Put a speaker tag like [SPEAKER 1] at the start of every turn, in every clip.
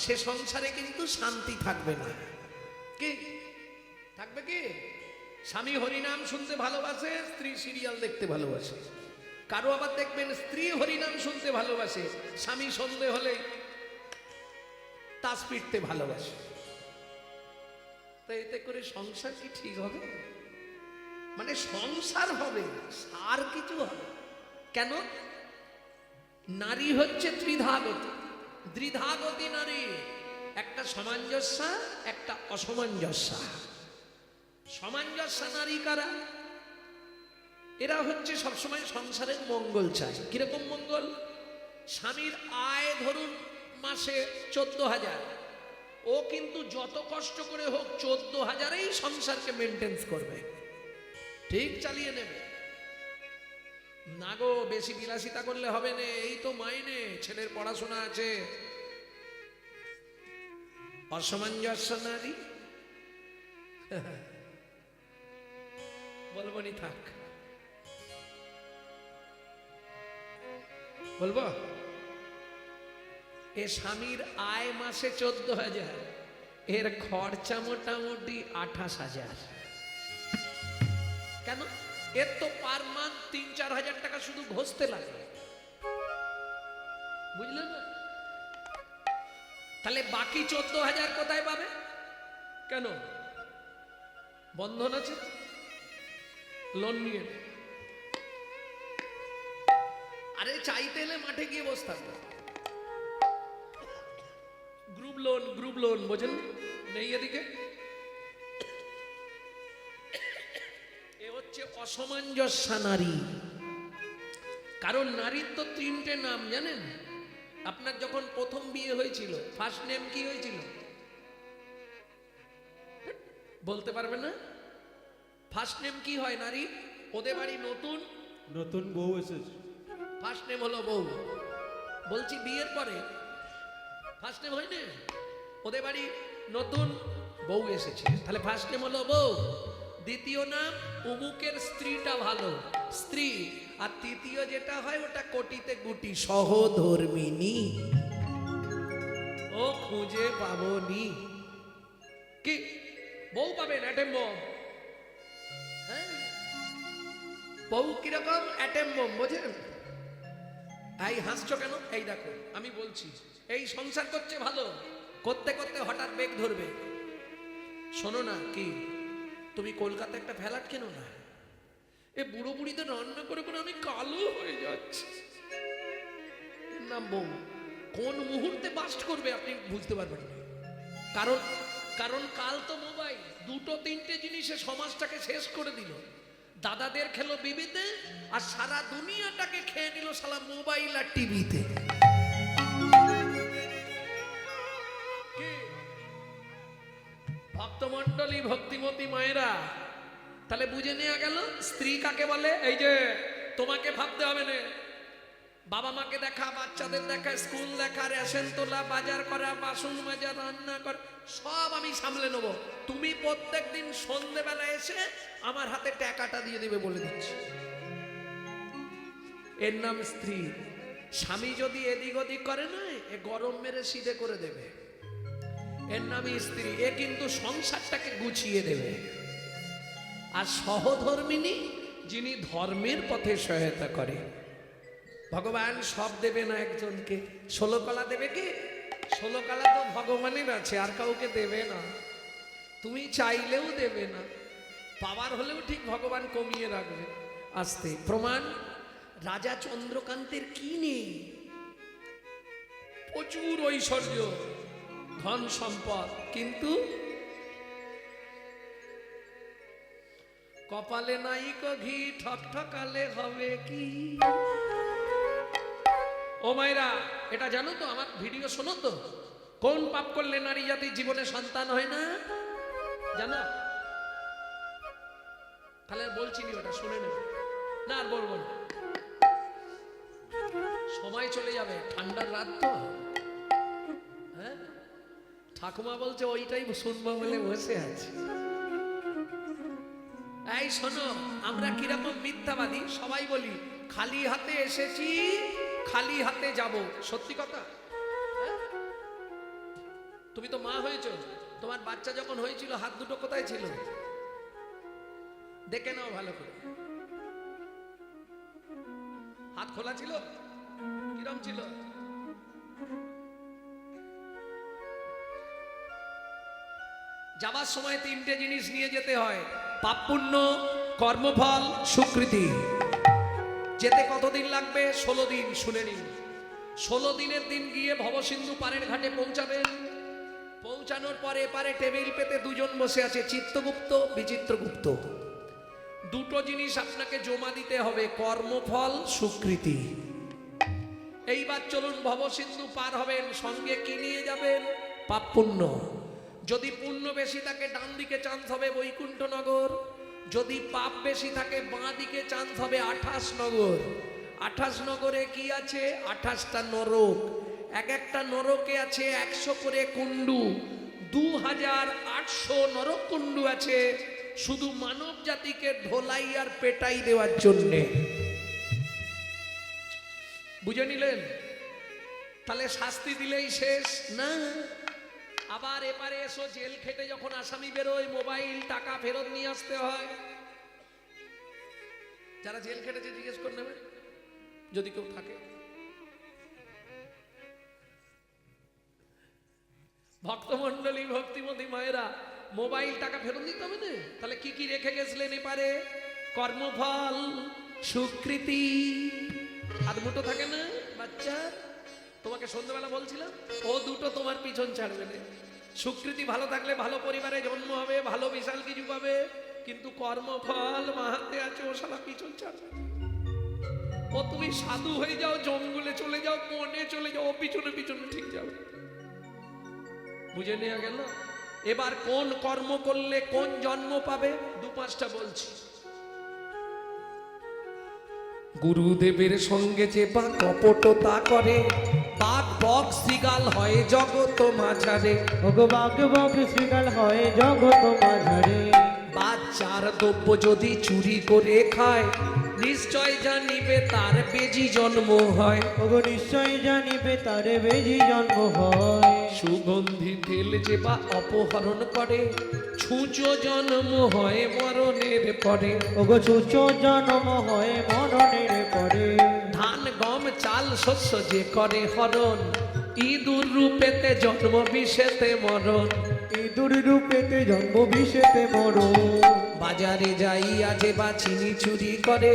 [SPEAKER 1] সে সংসারে কিন্তু শান্তি থাকবে না। কি থাকবে? কি স্বামী হরিনাম শুনতে ভালোবাসে, স্ত্রী সিরিয়াল দেখতে ভালোবাসে। কারো আবার দেখবেন স্ত্রী হরিনাম শুনতে ভালোবাসে, স্বামী সন্ধে হলে তাস পিটতে ভালোবাসে। তো এতে করে সংসার কি ঠিক হবে? মানে সংসার হবে, আর কিছু হবে কেন? নারী হচ্ছে ত্রিধাগতি, দ্বিধাগতি নারী। একটা সামঞ্জস্য, একটা অসামঞ্জস্য। সামঞ্জস্য নারী কারা? এরা হচ্ছে সবসময় সংসারের মঙ্গল চায়। কিরকম মঙ্গল? স্বামীর আয় ধরুন মাসে 14,000, ও কিন্তু যত কষ্ট করে হোক 14,000-এই সংসারকে মেনটেন্স করবে, ঠিক চালিয়ে নেবে। না গো বেশি বিলাসিতা করলে হবে না, এই তো মাইনে, ছেলের পড়াশোনা আছে। অসামঞ্জস্য নারী বলবো নি, থাক বলবো। এ স্বামীর আয় মাসে 14,000, এর খরচা মোটামুটি 28,000। কেন? এর তো পার মান্থ 3-4 হাজার টাকা শুধু ঘষতে লাগে, বুঝলেন না? তাহলে বাকি 14,000 কোথায় পাবে? কেন? বন্ধন আছে, লোন নিয়ে। আরে চাইতে এলে মাঠে গিয়ে বসে থাকবে। গ্রুপ লোন বোঝেন নেই এদিকে। এ হচ্ছে অসামঞ্জস্য নারী। কারণ নারীর তো 3টে নাম জানেন? আপনার যখন প্রথম বিয়ে হয়েছিল, ফার্স্ট নেম কি হয়েছিল বলতে পারবেন না? ফার্স্ট নেম কি হয় নারী? ওদের বাড়ি নতুন
[SPEAKER 2] নতুন বউ এসেছে,
[SPEAKER 1] ফার্স্ট নেম হলো বউ। বলছি বিয়ের পরে ফার্স্ট নেম হয় না? ওদের বাড়ি নতুন বউ এসেছে, তাহলে ফার্স্ট নেম হলো বউ। দ্বিতীয় নাম অমুকের স্ত্রীটা ভালো, স্ত্রী। আর তৃতীয় যেটা হয় ওটা কোটিতে গুটি, সহধর্মিনী। ও খুঁজে পাবনি। কি বউ পাবেন? Atom bomb. হ্যাঁ, বউ কিরকম? অ্যাটেম বম, বোঝেন? এই হাসছো কেন? এই দেখো আমি বলছি, এই সংসার করছে ভালো, করতে করতে হঠাৎ বেগ ধরবে। শোনো না, কি তুমি কলকাতা একটা ফ্ল্যাট কেন না? এ বুড়ো বুড়িতে রান্না করে করে আমি কালো হয়ে যাচ্ছি। এর নাম বউ। কোন মুহূর্তে বাস্ট করবে আপনি বুঝতে পারবেন না। কারণ কারণ কাল তো মোবাইল, 2-3টে জিনিসে সমাজটাকে শেষ করে দিল। দাদাদের খেলো বিবিতে, আর সারা দুনিয়াটাকে খেয়ে নিল সালা মোবাইল আর টিভিতে। ভক্তমন্ডলী, ভক্তিমতী মায়েরা, তাহলে বুঝে নেওয়া গেল স্ত্রী কাকে বলে। এই যে তোমাকে ভাবতে হবে না, বাবা মাকে দেখা, বাচ্চাদের দেখা, স্কুল দেখা, রেশন তোলা, বাজার করা, বাসন মাজা, রান্না করা, সব আমি সামলে নেব। তুমি প্রত্যেকদিন সন্ধ্যেবেলা এসে আমার হাতে টাকাটা দিয়ে দেবে, বলে দিচ্ছি। এর নাম স্ত্রী। স্বামী যদি এদিক ওদিক করে না, এ গরম মেরে সিধে করে দেবে। এর নামই স্ত্রী। এ কিন্তু সংসারটাকে গুছিয়ে দেবে। আর সহধর্মিনী, যিনি ধর্মের পথে সহায়তা করে। ভগবান সব দেবে না একজনকে, 16 কলা দেবে কি? 16 কলা তো ভগবানের আছে, আর কাউকে দেবে না। তুমি চাইলেও দেবে না, পাওয়ার হলেও ঠিক ভগবান কমিয়ে রাখবে আস্তে। প্রমাণ, রাজা চন্দ্রকান্তের কি নেই? প্রচুর ঐশ্বর্য, ধন সম্পদ, কিন্তু কপালে নাই কো ঘি, ঠকঠকালে হবে কি? ও মায়েরা, এটা জানো তো? আমার ভিডিও শোনো তো? কোন পাপ করলে নারী জাতির জীবনে সন্তান হয় না জানো? তাহলে বলছি নি, ওটা শুনে নেবে না, আর বলবো না, সময় চলে যাবে, ঠান্ডার রাত তো। হ্যাঁ, ঠাকুমা বলছে ওইটাই শুনবো বলে বসে আছে। এই শোনো, আমরা কিরকম মিথ্যাবাদী, সবাই বলি খালি হাতে এসেছি, খালি হাতে যাব। সত্যি কথা? তুমি তো মা হয়েছো, তোমার বাচ্চা যখন হয়েছিল হাত দুটো কোথায় ছিল? দেখে নাও ভালো করে। হাত খোলা ছিল? কিরম ছিল? যাবার সময় তিনটে জিনিস নিয়ে যেতে হয়, পাপ পুণ্য, কর্মফল, স্বীকৃতি। যেতে কতদিন লাগবে? 16 দিন। শুনে নিন, 16 দিনের দিন গিয়ে ভবসিন্ধু পাড়ের ঘাটে পৌঁছাবেন। পৌঁছানোর পরে এপারে টেবিল পেতে দুজন বসে আছে, চিত্তগুপ্ত, বিচিত্রগুপ্ত। দুটো জিনিস আপনাকে জমা দিতে হবে, কর্মফল, স্বীকৃতি। এইবার চলুন ভবসিন্ধু পার হবেন, সঙ্গে কি নিয়ে যাবেন? পাপ পুণ্য। যদি পুণ্য বেশি থাকে ডান দিকে চান্স হবে বৈকুণ্ঠনগর, যদি পাপ বেশি থাকে বাঁ দিকে চান্স হবে 28 নগর। 28 নগরে কি আছে? 28টা নরক। এক একটা নরকে আছে 100 করে কুণ্ডু। 2800 নরক কুণ্ডু আছে শুধু মানব জাতিকে ধোলাই আর পেটাই দেওয়ার জন্যে। বুঝে নিলেন? তাহলে শাস্তি দিলেই শেষ না। আবার এপারে এসো, জেল খেটে যখন আসামি বেরোয় মোবাইল টাকা ফেরত নিয়ে আসতে হয়। যারা জেল খেটেছে জিজ্ঞেস করে নেবে যদি কেউ থাকে। ভক্তমন্ডলী, ভক্তিমতী মায়েরা, মোবাইল টাকা ফেরত দিতে হবে না? তাহলে কি কি রেখে গেছিলেন এপারে? কর্মফল, স্বীকৃতি। হাত মুঠো থাকে না বাচ্চা? তোমাকে সন্ধ্যাবেলা বলছিলাম, ও দুটো তোমার পিছন ছাড়বে না। স্বীকৃতি ভালো থাকলে ভালো পরিবারে জন্ম হবে, ভালো বিশাল কিছু পাবে, কিন্তু কর্মফল মাহাতে আছে, ও শালা পিছন ছাড়বে। ও তুমি সাধু হয়ে যাও, জঙ্গলে চলে যাও, বনে চলে যাও, ও পিছনে পিছনে ঠিক যাবে। বুঝে নেওয়া গেল? এবার কোন কর্ম করলে কোন জন্ম পাবে 2-5টা বলছি। গুরুদেবের সঙ্গে যে বা কপটতা করে, বাঘ বক শৃগাল হয় জগত মাঝারে।
[SPEAKER 3] ওগো বাঘ বক শৃগাল হয় জগত মাঝারে।
[SPEAKER 1] বাচ্চার দ্রব্য যদি চুরি করে খায়, নিশ্চয় জানিবে তার বেজি জন্ম হয়।
[SPEAKER 3] ওগো নিশ্চয় জানিবে তার বেজি জন্ম হয়।
[SPEAKER 1] সুগন্ধি তেল যে বা অপহরণ করে, ছুঁচো জন্ম হয় মরণের পরে।
[SPEAKER 3] ওগো ছুঁচ জন্ম হয় মরণের পরে।
[SPEAKER 1] ধান গম চাল শস্য যে করে হরণ, ইঁদুর রূপেতে জন্ম বিষেতে মরণ।
[SPEAKER 3] ইঁদুর রূপেতে জন্ম বিষেতে মরণ।
[SPEAKER 1] বাজারে যাইয়া যে বা চিনি চুরি করে,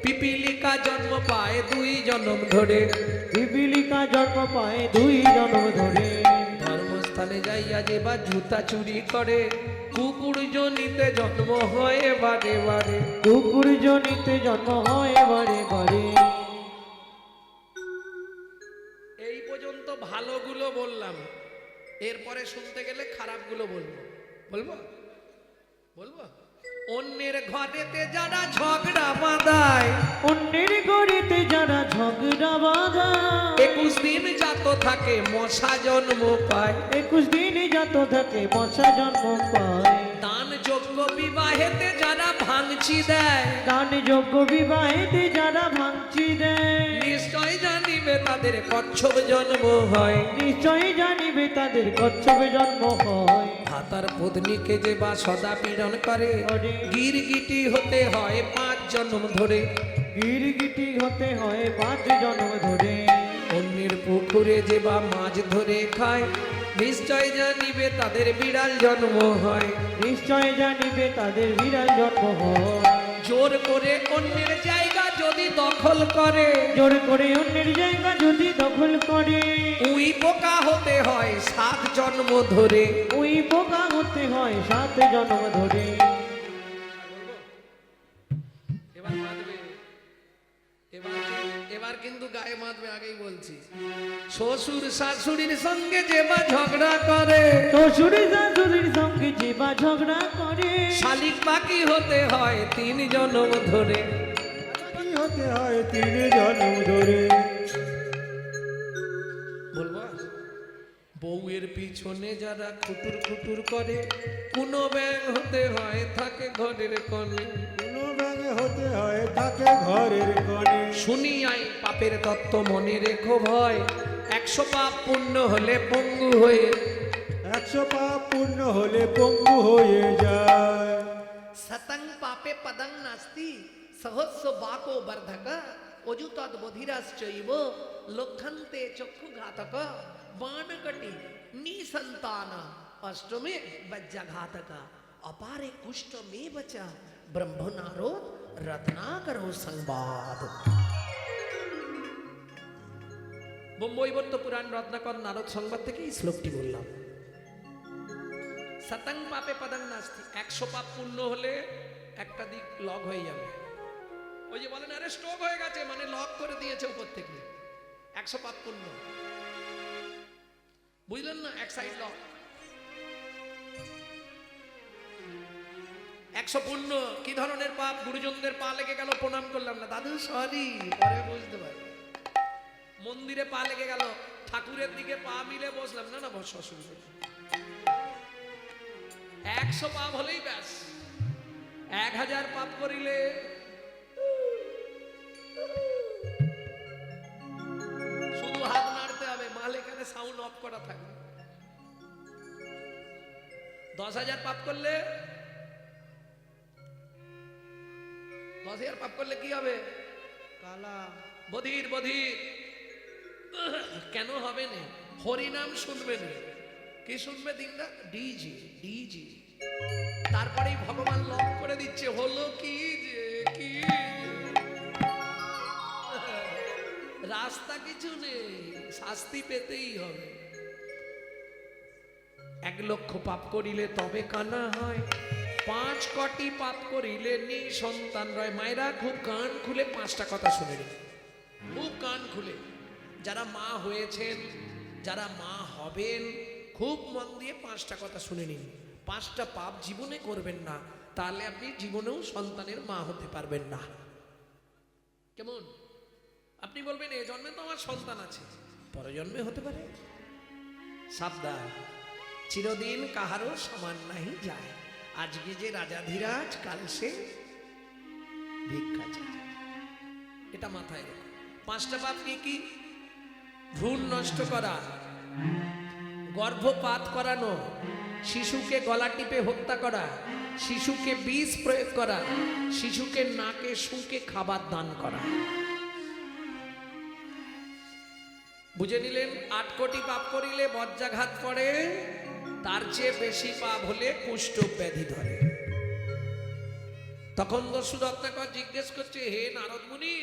[SPEAKER 1] পিপিলিকা জন্ম পায় 2 জন্ম ধরে।
[SPEAKER 3] পিপিলিকা জন্ম পায় 2 জন্ম ধরে।
[SPEAKER 1] ধর্মস্থানে যাইয়া যে বা জুতা চুরি করে, কুকুর জনিতে জন্ম হয় বারে বারে।
[SPEAKER 3] কুকুর জনিতে জন্ম হয় বারে বারে।
[SPEAKER 1] এই পর্যন্ত ভালোগুলো বললাম, এরপরে শুনতে গেলে খারাপগুলো বলবো। বলবো বলবো অন্যের ঘরেতে যারা ঝগড়া বাঁধায়,
[SPEAKER 3] অন্যের গড়িতে যারা ঝগড়া বাঁধায়।
[SPEAKER 1] 21 দিন জাত থাকে মশা জন্ম পায়।
[SPEAKER 3] 21 দিন জাত থাকে মশা জন্ম পায়।
[SPEAKER 1] দান যোগ্য বিবাহেতে যারা ভাঙচি দেয়,
[SPEAKER 3] দান যোগ্য বিবাহেতে যারা ভাঙচি দেয়।
[SPEAKER 1] নিশ্চয় জানিবে তাদের কচ্ছপ জন্ম হয়।
[SPEAKER 3] নিশ্চয় জানিবে তাদের কচ্ছপে জন্ম হয়।
[SPEAKER 1] ভাতার পত্নীকে যে বা সদা পীড়ন করে, গিরগিটি হতে হয় 5 জন্ম ধরে।
[SPEAKER 3] গিরগিটি হতে হয় 5 জন্ম ধরে।
[SPEAKER 1] অন্যের পুকুরে যে বা মাছ ধরে খায়, নিশ্চয় জানিবে তাদের বিড়াল জন্ম হয়।
[SPEAKER 3] নিশ্চয় জানিবে তাদের বিড়াল জন্ম হয়।
[SPEAKER 1] জোর করে অন্যের জায়গা যদি দখল করে,
[SPEAKER 3] জোর করে অন্যের জায়গা যদি দখল করে।
[SPEAKER 1] উই পোকা হতে হয় 7 জন্ম ধরে।
[SPEAKER 3] ওই পোকা হতে হয় 7 জন্ম ধরে।
[SPEAKER 1] এবার মাতবে, এবার কিন্তু গায়ে মাতবে, আগেই বলছি। শ্বশুর শাশুড়ির সঙ্গে যে বা ঝগড়া করে,
[SPEAKER 3] শ্বশুর শাশুড়ির সঙ্গে যে বা ঝগড়া করে।
[SPEAKER 1] শালিক বাকি হতে হয় 3 জন্ম ধরে।
[SPEAKER 3] কি হতে হয় 3 জন্ম ধরে।
[SPEAKER 1] বলবো বউয়ের পিছনে যারা খুটুর খুটুর করে, কোনো ব্যাং হতে হয় থাকে ঘরের কোণে।
[SPEAKER 3] কোনো ব্যাঙে হতে হয় থাকে ঘরের কোণে।
[SPEAKER 1] শুনি আই পাপের তত্ত্ব মনে রেখো ভয়, 100 পাপ পুণ্য হলে পঙ্গু হয়ে।
[SPEAKER 2] 100 পাপ পূর্ণ হলে পঙ্গু হয়ে যায়।
[SPEAKER 1] সতং পাপে পদং নাস্তি সহস্র বাকো বর্ধক অযুতদ বধিরাশ্চৈব লক্ষন্তে চক্ষুঘাতক বাণকটি নিসন্তান অষ্টমে বজ্রঘাতক অপারে কুষ্ঠমে বচ ব্রহ্মনারো রত্নাকরো সংবাদ। বোম্বৈবর্ত পুরাণ রত্নাকর নারদ সংবাদ থেকে এই শ্লোকটি বললাম। সতং পাপে পদং নাস্তি, 100 পাপ পূর্ণ হলে একটা দিক লক হয়ে যাবে। ওই যে বলেন আরে স্ট্রোক হয়ে গেছে, মানে লক করে দিয়েছে উপর থেকে। 100 পাপ পূর্ণ, বুঝলেন না? এক সাইড লক। 100 পূর্ণ। কি ধরনের পাপ? গুরুজনদের পা লেগে গেল, প্রণাম করলাম না, দাদু সরি, পরে বুঝতে পারি। মন্দিরে পা লেগে গেল, ঠাকুরের দিকে পা মিলে বসলাম না, না বস, অসুবিধা। 100 পাপ হলেই ব্যাস। 1000 পাপ করিলে শুধু হাত নাড়তে হবে, মাল এখানে সাউন্ড অফ করা থাকবে। 10,000 পাপ করলে 10,000 পাপ করলে কি হবে?
[SPEAKER 3] কালা
[SPEAKER 1] বধির বধির। কেন হবে না? হরিনাম শুনবে না। কি শুনবে? দিনটা ডিজি ডিজি। তারপরেই ভগবান লক করে দিচ্ছে, হলো কি যে কি রাস্তা কিছু নেই, শাস্তি পেতেই হবে। 1 লক্ষ পাপ করিলে তবে কানা হয়, 5 কোটি পাপ করিলে নিঃসন্তান রয়। মায়েরা খুব কান খুলে 5টা কথা শুনে নিন, খুব কান খুলে। যারা মা হয়েছেন, যারা মা হবেন, খুব মন দিয়ে 5টা কথা শুনে নিন। 5টা পাপ জীবনে করবেন না, তাহলে আপনি জীবনেও সন্তানের মা হতে পারবেন না। কেমন? আপনি বলবেন এ জন্মে তো আমার সন্তান আছে, পরে জন্মে হতে পারে। সাবধান, চিরদিন কাহারও সমান নাহি যায়। আজকে যে রাজাধিরাজ, কাল সে ভিক্ষা চায়। এটা মাথায় রেখো। 5টা পাপ কি কি? ভ্রূণ নষ্ট করা, গর্ভপাত করানো, শিশুকে গলা টিপে হত্যা করা, শিশুকে বিষ প্রয়োগ করা, শিশুকে নাকে শুঁকে খাবার দান করা। বুঝে নিলেন? 8 কোটি পাপ করিলে বজ্রাঘাত পড়ে, তার চেয়ে বেশি পাপ হলে কুষ্ঠ ব্যাধি ধরে। তখন দস্যু রত্নাকর জিজ্ঞেস করছে, হে নারদ মুনি,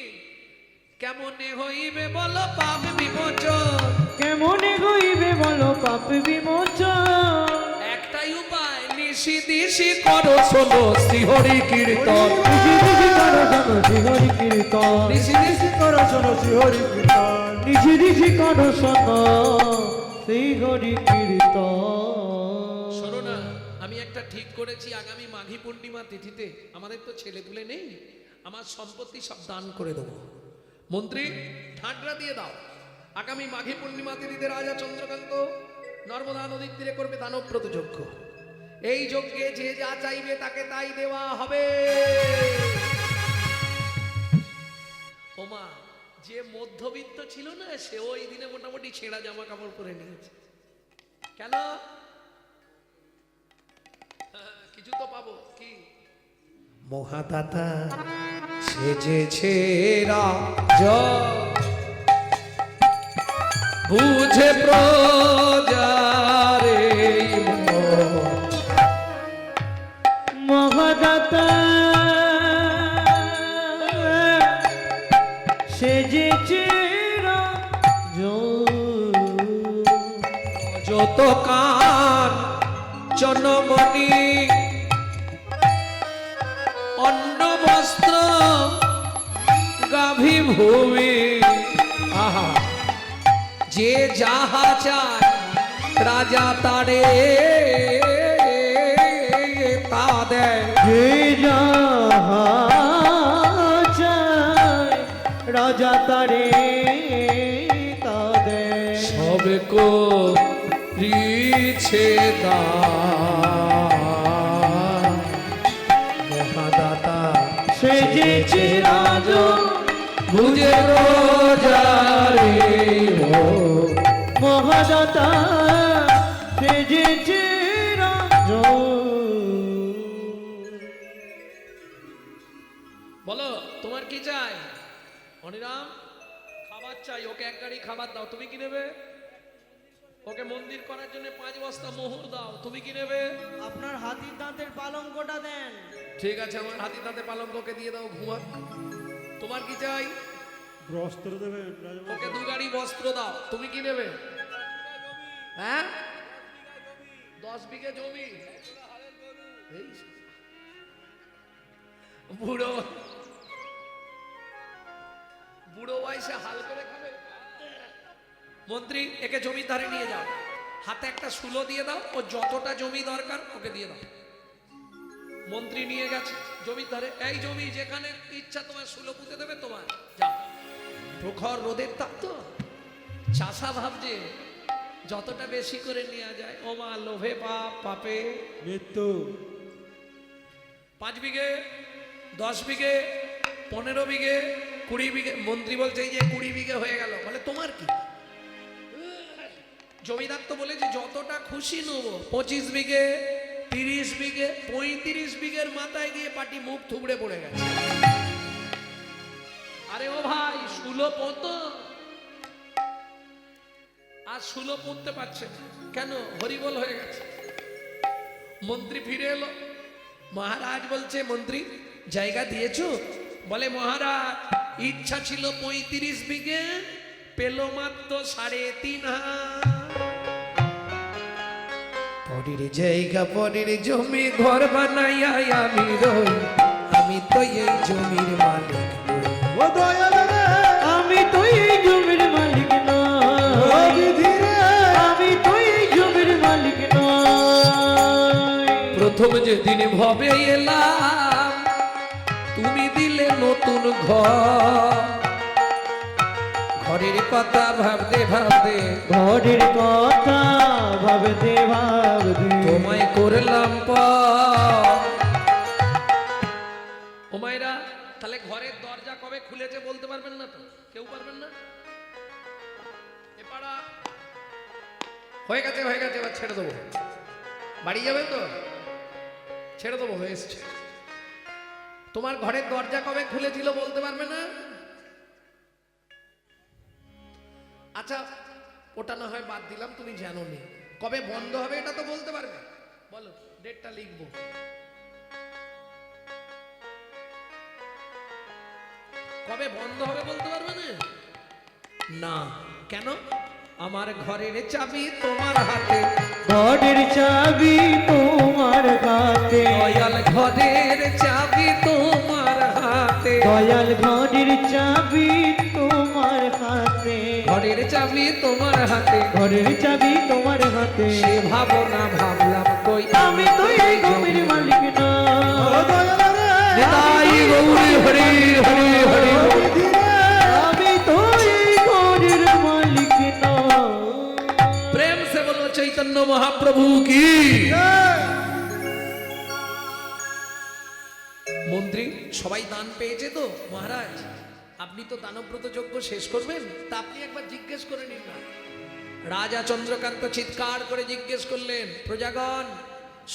[SPEAKER 1] কেমনে হইবে বলো পাপ বিমোচন?
[SPEAKER 3] কেমনে হইবে বলো পাপ বিমোচন?
[SPEAKER 1] একটাই উপায়, নিশি দিশি করো শোনো শ্রীহরি কীর্তন।
[SPEAKER 3] নিশি দিশি করো শোনো শ্রীহরি কীর্তন।
[SPEAKER 1] নিশি দিশি
[SPEAKER 2] করো শোনো শ্রীহরি কীর্তন।
[SPEAKER 3] নিশি দিশি করো শোনো শ্রীহরি কীর্তন।
[SPEAKER 1] শোনো না, আমি একটা ঠিক করেছি, আগামী মাঘী পূর্ণিমা তিথিতে আমাদের তো ছেলেপুলে নেই, আমার সম্পত্তি সব দান করে দেবো। মন্ত্রী ঠাঁটরা দিয়ে দাও, আগামী মাঘী পূর্ণিমা তিথিতে রাজা চন্দ্রকান্ত নর্মদা নদীর তীরে করবে দানব্রত যজ্ঞ। এই যজ্ঞে যে যা চাইবে তাকে তাই দেওয়া হবে। ওমা, যে মধ্যবিত্ত ছিল না, সে ওই দিনে মোটামুটি ছেঁড়া জামা কাপড় পরে নিয়েছে। কেন? কিছু তো পাবো। কি? মহাদাতা সেজেছে রাজা, বুঝে প্রজারে
[SPEAKER 3] মহাদাতা সেজেছে
[SPEAKER 1] যত কান জনমণি অন্ন বস্ত্র গাভী ভূমি। আহা, যে যাহা চায় রাজা তারে তা দেয়।
[SPEAKER 3] যে যাহা চায় রাজা তারে তা দেয়।
[SPEAKER 1] সবে কো রিছে দান, মহাদাতা
[SPEAKER 3] সেজেছে রাজা
[SPEAKER 1] বুঝে প্রজারে।
[SPEAKER 3] মহাদাতা সেজেছে রাজ।
[SPEAKER 1] বলো তোমার কি চাই? অনিরাম খাবার চাই, ওকে এক গাড়ি খাবার দাও, তুমি কি নেবে? ওকে মন্দির করার জন্য 5 বস্তা মোহর দাও, তুমি কি নেবে?
[SPEAKER 3] আপনার হাতির দাঁতের পালঙ্কটা দেন।
[SPEAKER 1] ঠিক আছে, আমার হাতি তাতে পালঙ্ককে দিয়ে দাও, ঘুমা। তোমার কি চাই?
[SPEAKER 2] বস্ত্র দেবেন রাজবংশী।
[SPEAKER 1] ওকে 2 গাড়ি বস্ত্র দাও, তুমি কি নেবে? হ্যাঁ 10 বিঘে জমি। এই বুড়ো বুড়ো বয়সে হাল করে খাবে। মন্ত্রী একে জমির ধারে নিয়ে যাও, হাতে একটা শুলো দিয়ে দাও, ও যতটা জমি দরকার ওকে দিয়ে দাও। মন্ত্রী নিয়ে গেছে জমির ধারে, এই জমি যেখানে ইচ্ছা তোমার শুলো পুঁতে দেবে তোমার, যাও। প্রখর রোদের তাপ তো, চাষা ভাবছে যতটা বেশি করে নেওয়া যায়, ও মা লোভে পাপ, পাপে
[SPEAKER 2] মৃত্যু।
[SPEAKER 1] 5 বিঘে 10 বিঘে 15 বিঘে 20 বিঘে। মন্ত্রী বলছে এই যে 20 বিঘে হয়ে গেল। বলে তোমার কি? জমিদার তো বলেছে যতটা খুশি নেবো। 25 বিঘে 30 বিঘে 35 বিঘের মাথায় গিয়ে পাটি মুখ থুবড়ে পড়ে গেছে। আরে ও ভাই শুলো পতো, আর শুলো পড়তে পারছে না। কেন? হরিবল হয়ে গেছে। মন্ত্রী ফিরে এলো, মহারাজ বলছে মন্ত্রী জায়গা দিয়েছো? বলে মহারাজ ইচ্ছা ছিল 35 বিঘে, পেল মাত্র 3.5 হাত। পরের জায়গা পরের জমি ঘর বানাইয়া আমি রই, আমি তো এই জমির মালিক নই।
[SPEAKER 2] ও দয়াল রে,
[SPEAKER 3] আমি তো এই জমির মালিক
[SPEAKER 2] ও
[SPEAKER 3] নই,
[SPEAKER 2] বিধি রে,
[SPEAKER 3] আমি তো এই জমির মালিক নই।
[SPEAKER 1] প্রথম যেদিন ভবে এলাম তুমি দিলে নতুন ঘর, ঘরের কথা ভাবতে ভাবতে
[SPEAKER 3] ঘরের কথা ভাবতে ভাবতে
[SPEAKER 1] তোমায় করলাম পর। ও মায়েরা, তাহলে ঘরের দরজা কবে খুলেছে বলতে পারবেন না তো? কেউ পারবেন না? এ পাড়া হয়ে গেছে, হয়ে গেছে, এবার ছেড়ে দেবো। বাড়ি যাবেন তো? ছেড়ে দেবো, হয়ে এসছে। তোমার ঘরের দরজা কবে খুলেছিল বলতে পারবে না? আচ্ছা ওটা না হয় বাদ দিলাম, তুমি জানো নি। কবে বন্ধ হবে এটা তো বলতে পারবে? বলো, ডেটটা লিখবো। কবে বন্ধ হবে বলতে পারবে না? না, কেন? আমার ঘরের চাবি তোমার হাতে,
[SPEAKER 3] ঘরের চাবি তোমার হাতে,
[SPEAKER 1] দয়াল ঘরের চাবি তোমার হাতে,
[SPEAKER 3] দয়াল ঘরের চাবি তোমার হাতে,
[SPEAKER 1] ঘরের চাবি তোমার হাতে।
[SPEAKER 3] ঘরের চাবি তোমার হাতে।
[SPEAKER 1] সে ভাবনা ভাবলাম কই
[SPEAKER 3] আমি তো এই জমির মালিক
[SPEAKER 2] ও
[SPEAKER 3] নই,
[SPEAKER 2] দয়াল রে,
[SPEAKER 1] নিতাই গৌরী হরি হরি হরি।
[SPEAKER 2] ও বিধি রে,
[SPEAKER 3] আমি তো এই ঘরের মালিক নই।
[SPEAKER 1] প্রেম সে বলো চৈতন্য মহাপ্রভু কি। মন্ত্রী সবাই দান পেয়েছে তো মহারাজ, আপনি তো দানব্রত যজ্ঞ শেষ করবেন, তা আপনি একবার জিজ্ঞেস করে নিন না। রাজা চন্দ্রকান্ত চিৎকার করে জিজ্ঞেস করলেন, প্রজাগণ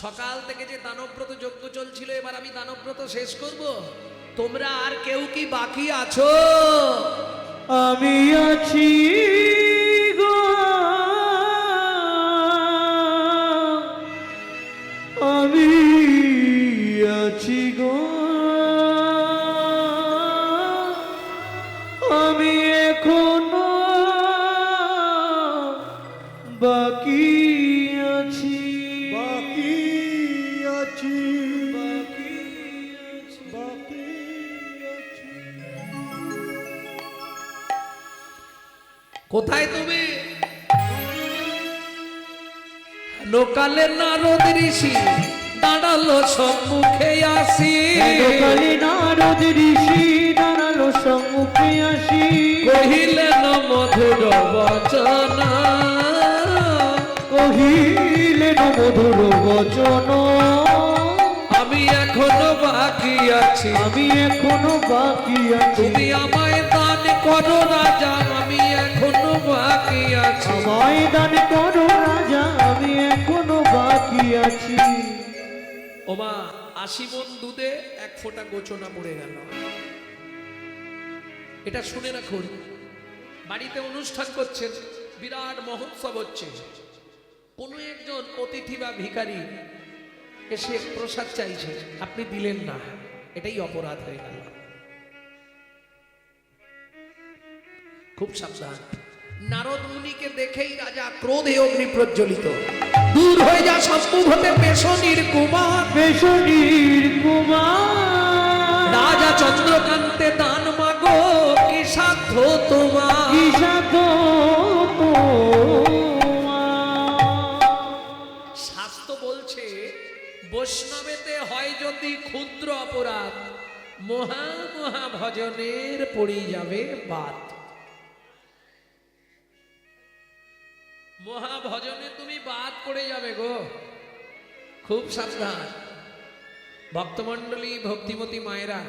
[SPEAKER 1] সকাল থেকে যে দানব্রত যজ্ঞ চলছিল, এবার আমি দানব্রত শেষ করব, তোমরা আর কেউ কি বাকি আছো?
[SPEAKER 3] আমি আছি গো, আমি আছি গো, আমি এখনো বাকি আছি,
[SPEAKER 2] বাকি আছি,
[SPEAKER 3] বাকি আছি।
[SPEAKER 2] বাকি আছি।
[SPEAKER 1] কোথায় তুমি? লোকালে নারদ ঋষি দাঁড়ালো সম্মুখে আসি,
[SPEAKER 3] কালী নারদ ঋষি দাঁড়ালো সম্মুখে আসি,
[SPEAKER 1] কহিলেন মধুর বচনা,
[SPEAKER 3] কহিলেন মধুর বচন,
[SPEAKER 1] আমি আমি এখনো বাকি আছি,
[SPEAKER 3] আমি এখনো বাকি আছি,
[SPEAKER 1] তুমি আমায় দান করো রাজা, আমি এখনো বাকি আছি।
[SPEAKER 3] আমায় দান করো রাজা, আমি এখনো বাকি আছি।
[SPEAKER 1] ওমা 80 মণ দুধে 1 ফোঁটা গোচনা পড়ে গেল। এটা শুনে রাখুন, বাড়িতে অনুষ্ঠান করছেন, বিরাট মহোৎসব হচ্ছে, কোনো একজন অতিথি বা ভিখারি এসে প্রসাদ চাইছে, আপনি দিলেন না, এটাই অপরাধ হয়ে গেল। খুব সাবধান। নারদ মুনিকে দেখেই রাজা ক্রোধে অগ্নি প্রজ্বলিত, দূর হয়ে যা সম্মুখ হতে পেশনির কুমার।
[SPEAKER 3] পেশনির কুমার,
[SPEAKER 1] রাজা চন্দ্রকান্তে দান মাগো, কি সাধ্য তোমার?
[SPEAKER 3] কি সাধ্য তোমার?
[SPEAKER 1] শাস্ত্র বলছে বৈষ্ণবেতে হয় যদি ক্ষুদ্র অপরাধ, মহা মহা ভজনের পড়ে যাবে বাদ। মহাভজনে তুমি বাদ পড়ে যাবে গো, খুব সাবধান। ভক্তমণ্ডলী, ভক্তিমতী মায়েরা,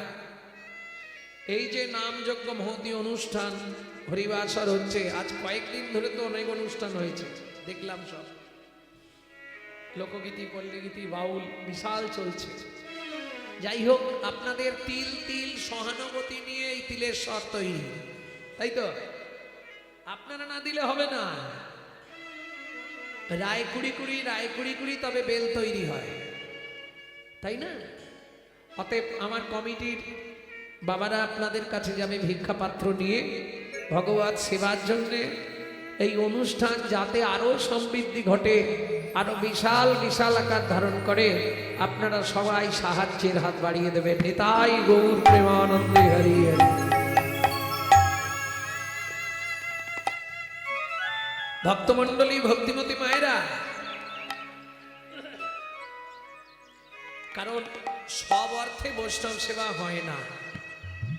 [SPEAKER 1] এই যে নামযজ্ঞ মহতী অনুষ্ঠান হরিবাসর হচ্ছে, আজ কয়েকদিন ধরে তো অনেক অনুষ্ঠান হয়েছে, দেখলাম সব লোকগীতি, পল্লীগীতি, বাউল বিশাল চলছে। যাই হোক, আপনাদের তিল তিল সহানুভূতি নিয়ে এই তিলের স্বর তৈরি, তাই তো? আপনারা না দিলে হবে না, রায় কুড়ি কুড়ি তবে বেল তৈরি হয়, তাই না? অতএব আমার কমিটির বাবারা আপনাদের কাছে যাবে ভিক্ষা পাত্র নিয়ে ভগবত সেবার জন্যে। এই অনুষ্ঠান যাতে আরো সমৃদ্ধি ঘটে, আরো বিশাল বিশাল আকার ধারণ করে, আপনারা সবাই সাহায্যের হাত বাড়িয়ে দেবেন। নিতাই গৌর প্রেমানন্দে হরি হরি। ভক্তমণ্ডলী, ভক্তিমতী মায়েরা, কারণ সব অর্থে বৈষ্ণব সেবা হয় না,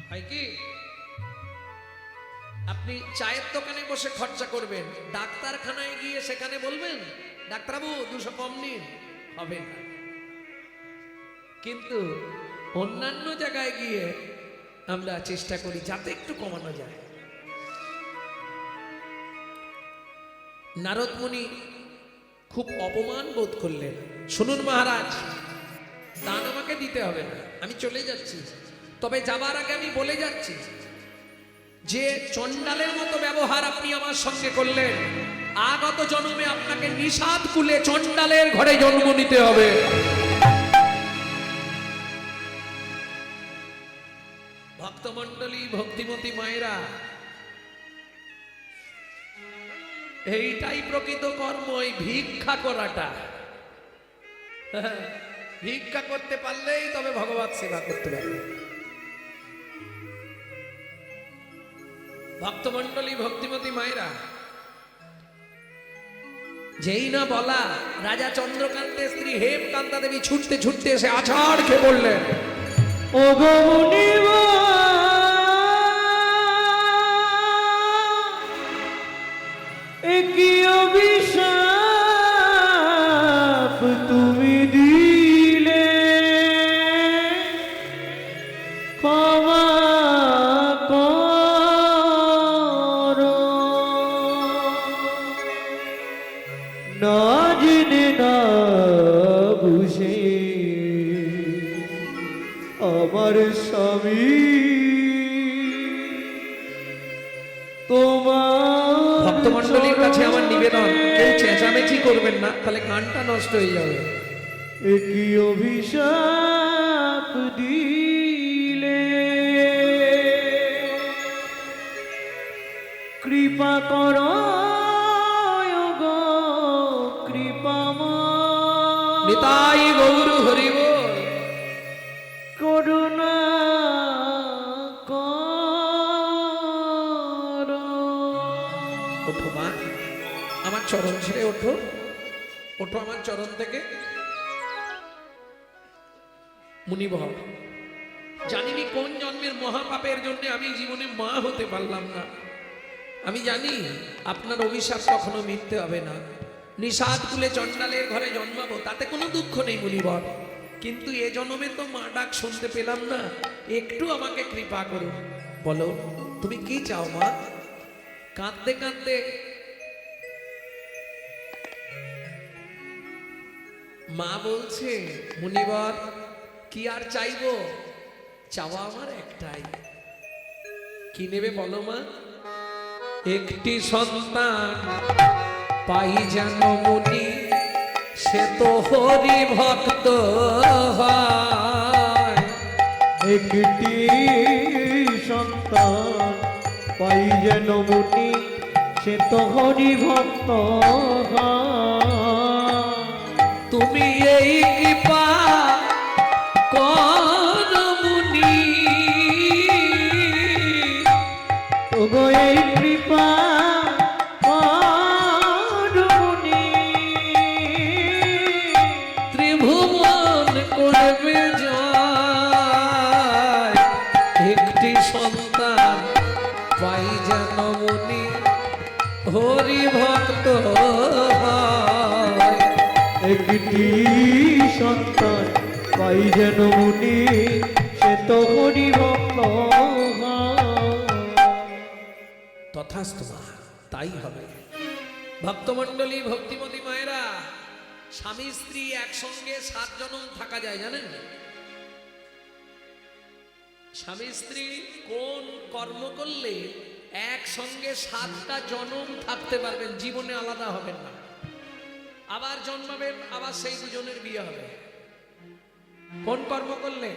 [SPEAKER 1] হয় কি? আপনি চায়ের দোকানে বসে খরচা করবেন, ডাক্তারখানায় গিয়ে সেখানে বলবেন ডাক্তারবাবু 200 কম নিন, হবে না। কিন্তু অন্যান্য জায়গায় গিয়ে আমরা চেষ্টা করি যাতে একটু কমানো যায়। নারদ মুনি খুব অপমান বোধ করলেন। শুনুন মহারাজ, দান আমাকে দিতে হবে না, আমি চলে যাচ্ছি, তবে যাবার আগে আমি বলে যাচ্ছি যে চণ্ডালের মতো ব্যবহার আপনি আমার সঙ্গে করলেন, আগত জন্মে আপনাকে নিষাদ কুলে চণ্ডালের ঘরে জন্ম নিতে হবে। ভক্তমণ্ডলী, ভক্তিমতী মায়েরা, এইটাই প্রকৃত কর্ম, এই ভিক্ষা করাটা। ভিক্ষা করতে পারলেই তবে ভগবত সেবা করতে পারবে। ভক্তমণ্ডলী, ভক্তিমতী মায়েরা, যেই না বলা, রাজা চন্দ্রকান্তের স্ত্রী হেমকান্তা দেবী ছুটতে ছুটতে এসে আছাড় খেয়ে পড়লেন।
[SPEAKER 3] ও গো মুনিবা, এ কি অভিশাপ তুমি দিলে, ক্ষমা করো, না জেনে না বুঝে আমার স্বামী তোমার।
[SPEAKER 1] ভক্তমণ্ডলীর কাছে আমার নিবেদন, কেউ চেঁচামেচি করবেন না, তাহলে গানটা নষ্ট হয়ে যাবে।
[SPEAKER 3] একই অভিশাপ দিলে, কৃপা করো গো কৃপাময়,
[SPEAKER 1] নিতাই গৌর হরি বল।
[SPEAKER 3] করুণা করো।
[SPEAKER 1] ওঠো মা, আমার চরণ ছেড়ে ওঠো, ওঠো আমার চরণ থেকে। মুনিভব, জানিনি কোন জন্মের মহাপাপের জন্য আমি জীবনে মা হতে পারলাম না। আমি জানি আপনার অভিশাপ কখনো মিথ্যে হবে না। নিষাদ কুলে চণ্ডালের ঘরে জন্মাবো, তাতে কোনো দুঃখ নেই মুনিভব, কিন্তু এ জন্মে তো মা ডাক শুনতে পেলাম না, একটু আমাকে কৃপা করুন। বলো তুমি কি চাও মা? কাঁদতে কাঁদতে মা বলছে, মুনিবর কি আর চাইবো, চাওয়া আমার একটাই। কি নেবে বলো মা? একটি সন্তান পাই যেন মুনি, সে তো হরি ভক্ত হয়।
[SPEAKER 3] একটি সন্তান পাই যেন মুনি, সে তো হরি ভক্ত হয়।
[SPEAKER 1] তুমি এই কৃপা কর মুনি,
[SPEAKER 3] ওগো এই কৃপা কর মুনি,
[SPEAKER 1] ত্রিভুবন করবে জয়। একটি সন্তান পাই যেন মুনি, হরি ভক্ত হয়।
[SPEAKER 3] একটি সন্তান পাই যেন মুনি, সে তো হরি ভক্ত হয়।
[SPEAKER 1] তথাস্তু মা, তাই হবে। ভক্তমণ্ডলী, ভক্তিমতী মায়েরা, স্বামী স্ত্রী একসঙ্গে 7 জনম থাকা যায় জানেন? স্বামী স্ত্রী কোন কর্ম করলে একসঙ্গে 7টা জনম থাকতে পারবেন, জীবনে আলাদা হবেন না, আবার জন্মাবেন, আবার সেই দুজনের বিয়ে হবে। কোন কর্ম করলে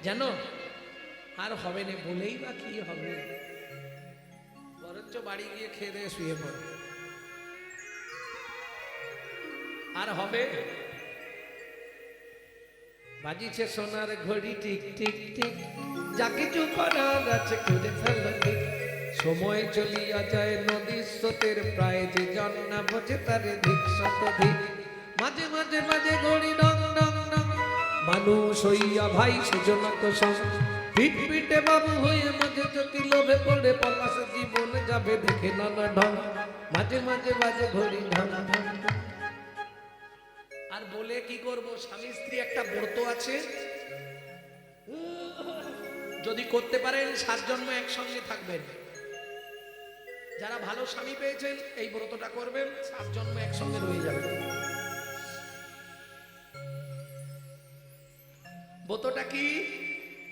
[SPEAKER 1] জানো? আর হবে না বলেই বা কি হবে, বরঞ্চ বাড়ি গিয়ে খেয়ে দিয়ে শুয়ে পড়ে। আর হবে? বাজিছে সোনার ঘড়ি টিক টিক টিক, যা কিছু করার আছে করে ফেলো ঠিক। সময় চলিয়া যায় নদীর স্রোতের প্রায়, যে জন না বোঝে তার ধিক শতধিক। মাঝে মাঝে মাঝে ঘড়ি ডং ডং ডং, মানুষ হইয়া ভাই সুজনক সং। পিট পিটে বাবু হয়ে মাঝে যদি লোভে পড়ে, পলাশ জীবন যাবে দেখে নানা ঢং। মাঝে মাঝে বাজে ঘড়ি ঢং ঢং। আর বলে কি করব, স্বামী স্ত্রী একটা ব্রত আছে, যদি করতে পারেন 7 জন্ম একসঙ্গে থাকবেন। যারা ভালো স্বামী পেয়েছেন এই ব্রতটা করবেন, 7 জন্ম একসঙ্গে রয়ে যাবেন। ব্রতটা কি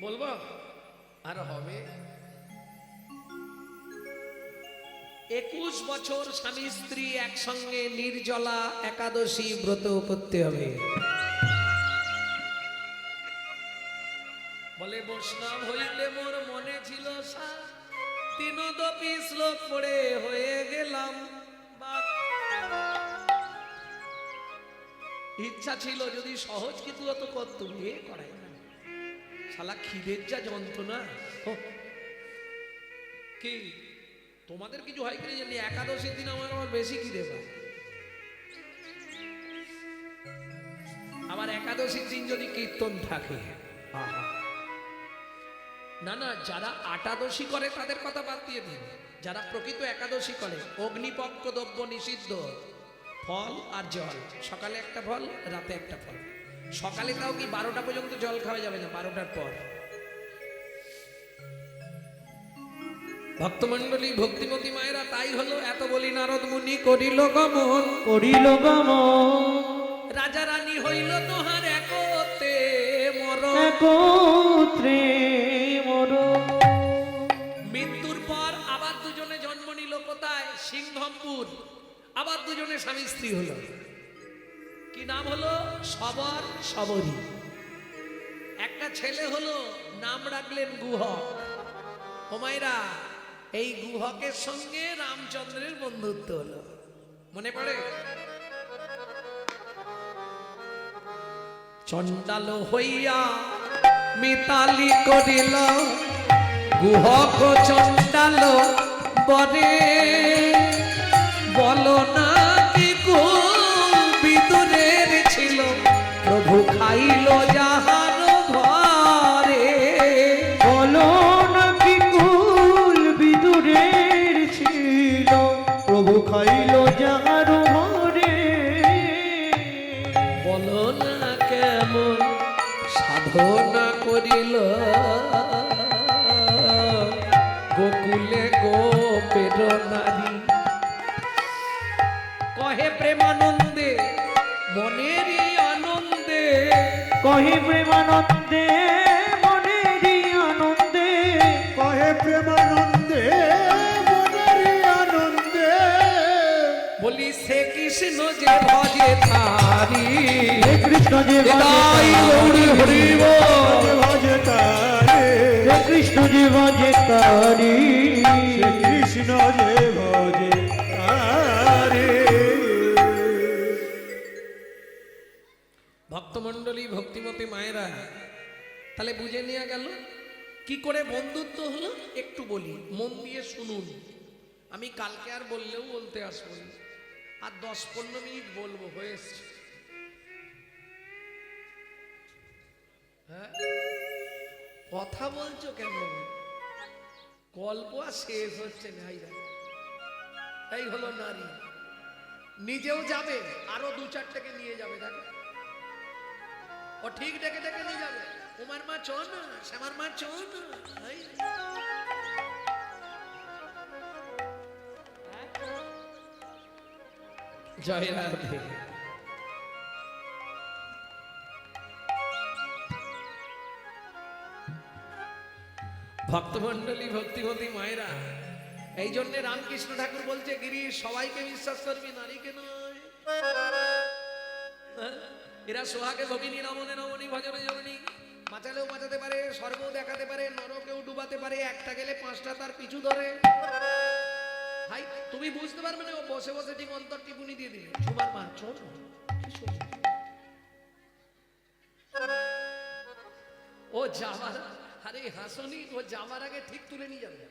[SPEAKER 1] বলবো? আর হবে 21 বছর স্বামী স্ত্রী একসঙ্গে নির্জলা একাদশী ব্রত করতে হবে। বলে বৈষ্ণব হইতে মোর মনে ছিল সার, 3 শ্লোক পড়ে হয়ে গেলাম বাক। ইচ্ছা ছিল যদি সহজ কিছু হতো করতো, এ করাই না, শালা খিদের যা যন্ত্রণা। কি তোমাদের কিছু হয় কিনা জানি, একাদশীর দিন আমার আবার বেশি খিদে পায়। আবার একাদশীর দিন যদি কীর্তন থাকে, না না, যারা আটাদশী করে তাদের কথা বাদ দিয়ে দিন, যারা প্রকৃত একাদশী করে, অগ্নিপক্ষ দ্রব্য নিষিদ্ধ, ফল আর জল, সকালে একটা ফল, রাতে একটা ফল। সকালে তাও কি 12টা পর্যন্ত জল খাওয়া যাবে না, 12টার পর। ভক্তমণ্ডলী, ভক্তিমতী মায়েরা, তাই হলো এত বলি নারদ মুনি করিল গমন,
[SPEAKER 3] করিল গমন,
[SPEAKER 1] রাজা রানী হইল তোহার একতে মরণ।
[SPEAKER 3] একত্রে মরণ।
[SPEAKER 1] মৃত্যুর পর আবার দুজনে জন্ম নিল কোথায়? সিংহমপুর। আবার দুজনে স্বামী স্ত্রী হলো। কি নাম হলো? সবর সবরী। একটা ছেলে হলো, নাম রাখলেন গুহক। হুমায়রা, এই গুহকের সঙ্গে রামচন্দ্রের বন্ধুত্ব হলো, মনে পড়ে? চণ্ডাল হইয়া মিতালি করিল, গুহক চণ্ডাল বরে। বলো না কি কুল বিদুরের ছিল, প্রভু খাইল যাহার ঘরে।
[SPEAKER 3] বলো না কি কুল বিদুরের ছিল, প্রভু খাইল যাহার ঘরে।
[SPEAKER 1] বলো না কেমন সাধনা করিল গোকুলে গোপের নারী কহে প্রেমানন্দে মনের আনন্দে
[SPEAKER 3] কহে প্রেমানন্দে মনেরই আনন্দে
[SPEAKER 2] কহে প্রেমানন্দে মনের আনন্দে
[SPEAKER 1] বলি সে কৃষ্ণ যে ভজে তারি
[SPEAKER 3] হে কৃষ্ণ যে
[SPEAKER 1] জয় গৌরী হরি বল।
[SPEAKER 2] ভজে তারে
[SPEAKER 3] হে কৃষ্ণ যে ভজে তারি
[SPEAKER 2] সে কৃষ্ণ যে ভজে তারে
[SPEAKER 1] ভক্তমণ্ডলী ভক্তিমতী মায়েরা তাহলে বুঝে নেওয়া গেল কি করে বন্ধুত্ব হলো একটু বলি মন দিয়ে শুনুন আমি কালকে আর বললেও বলতে আসবো না। আর 10-15 মিনিট বলবো হয়েছে হ্যাঁ কথা বলছো কেন গল্প আর শেষ হচ্ছে না এই হলো নারী নিজেও যাবে আরো 2-4টাকে নিয়ে যাবে দেখো ও ঠিক ডেকে ডেকে নিয়ে যাবে তোমার মা চো না শ্যামার মা চো না জয় রাধে ভক্তমণ্ডলী ভক্তিমতী মায়েরা এই জন্য রামকৃষ্ণ ঠাকুর বলছে গিরি সবাইকে বিশ্বাস করবি নারীকে নয় এরা সোহাগে ভগিনী রমণে রমণী ভজনে জননী বাঁচালেও বাঁচাতে পারে স্বর্গও দেখাতে পারে নরকেও ডুবাতে পারে একটা গেলে 5টা তার পিছু ধরে ভাই তুমি বুঝতে পারবে না ও বসে বসে ঠিক অন্তর টিপুনি দিয়ে দিলে তোমার মা চোখ ও যাবার আরে হাসনি ও যাবার আগে ঠিক তুলে নিয়ে যাবে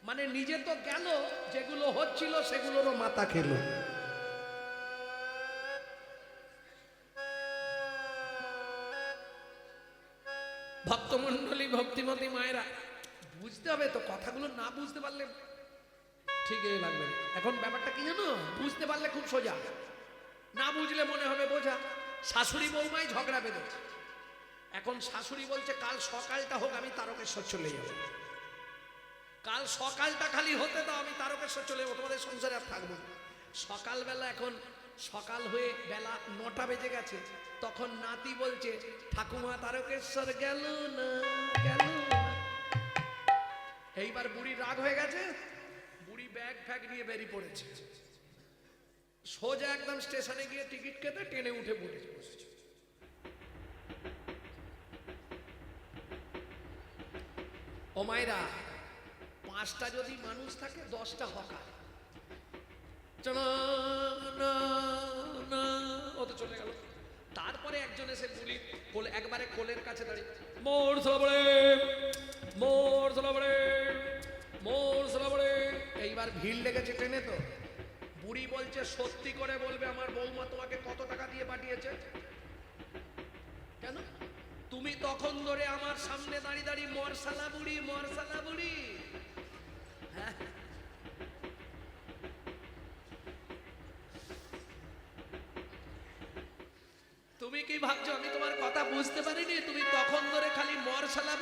[SPEAKER 1] মানে নিজে তো গেল যেগুলো হচ্ছিল সেগুলোরও মাথা খেলো ভক্তমণ্ডলী ভক্তিমতী মায়েরা বুঝতে হবে তো কথাগুলো না বুঝতে পারলে ঠিক লাগবে না। এখন ব্যাপারটা কি জানো বুঝতে পারলে খুব সোজা না বুঝলে মনে হবে বোঝা শাশুড়ি বৌমাই ঝগড়া বেঁধেছে এখন শাশুড়ি বলছে কাল সকালটা হোক আমি তারকেশ্বর চলে যাব কাল সকালটা খালি হতে দাও আমি তারকেশ্বর চলে যাবো তোমাদের সংসারে আর থাকবো না সকালবেলা এখন সকাল হয়ে বেলা 9টা বেজে গেছে তখন নাতি বলছে ঠাকুমা তারকেশ্বর গেল না এইবার বুড়ি রাগ হয়ে গেছে বুড়ি ব্যাগ ফ্যাগ নিয়ে বেরিয়ে পড়েছে সোজা একদম স্টেশনে গিয়ে টিকিট কেটে ট্রেনে উঠে বসেছে ও মায়েরা 5টা যদি মানুষ থাকে 10টা হকার ও তো চলে গেল তারপরে একজন এসে বুড়ি একবারে কোলের কাছে দাঁড়িয়ে মোর সালাবড়ে এইবার ভিড় লেগেছে ট্রেনে তো বুড়ি বলছে সত্যি করে বলবে আমার বৌমা তোমাকে কত টাকা দিয়ে পাঠিয়েছে কেন তুমি তখন ধরে আমার সামনে দাঁড়িয়ে দাঁড়িয়ে মরসালা বুড়ি হ্যাঁ তুমি কি ভাবছো আমি তোমার কথা বুঝতে পারিনি তুমি তখন ধরে খালি মরসালা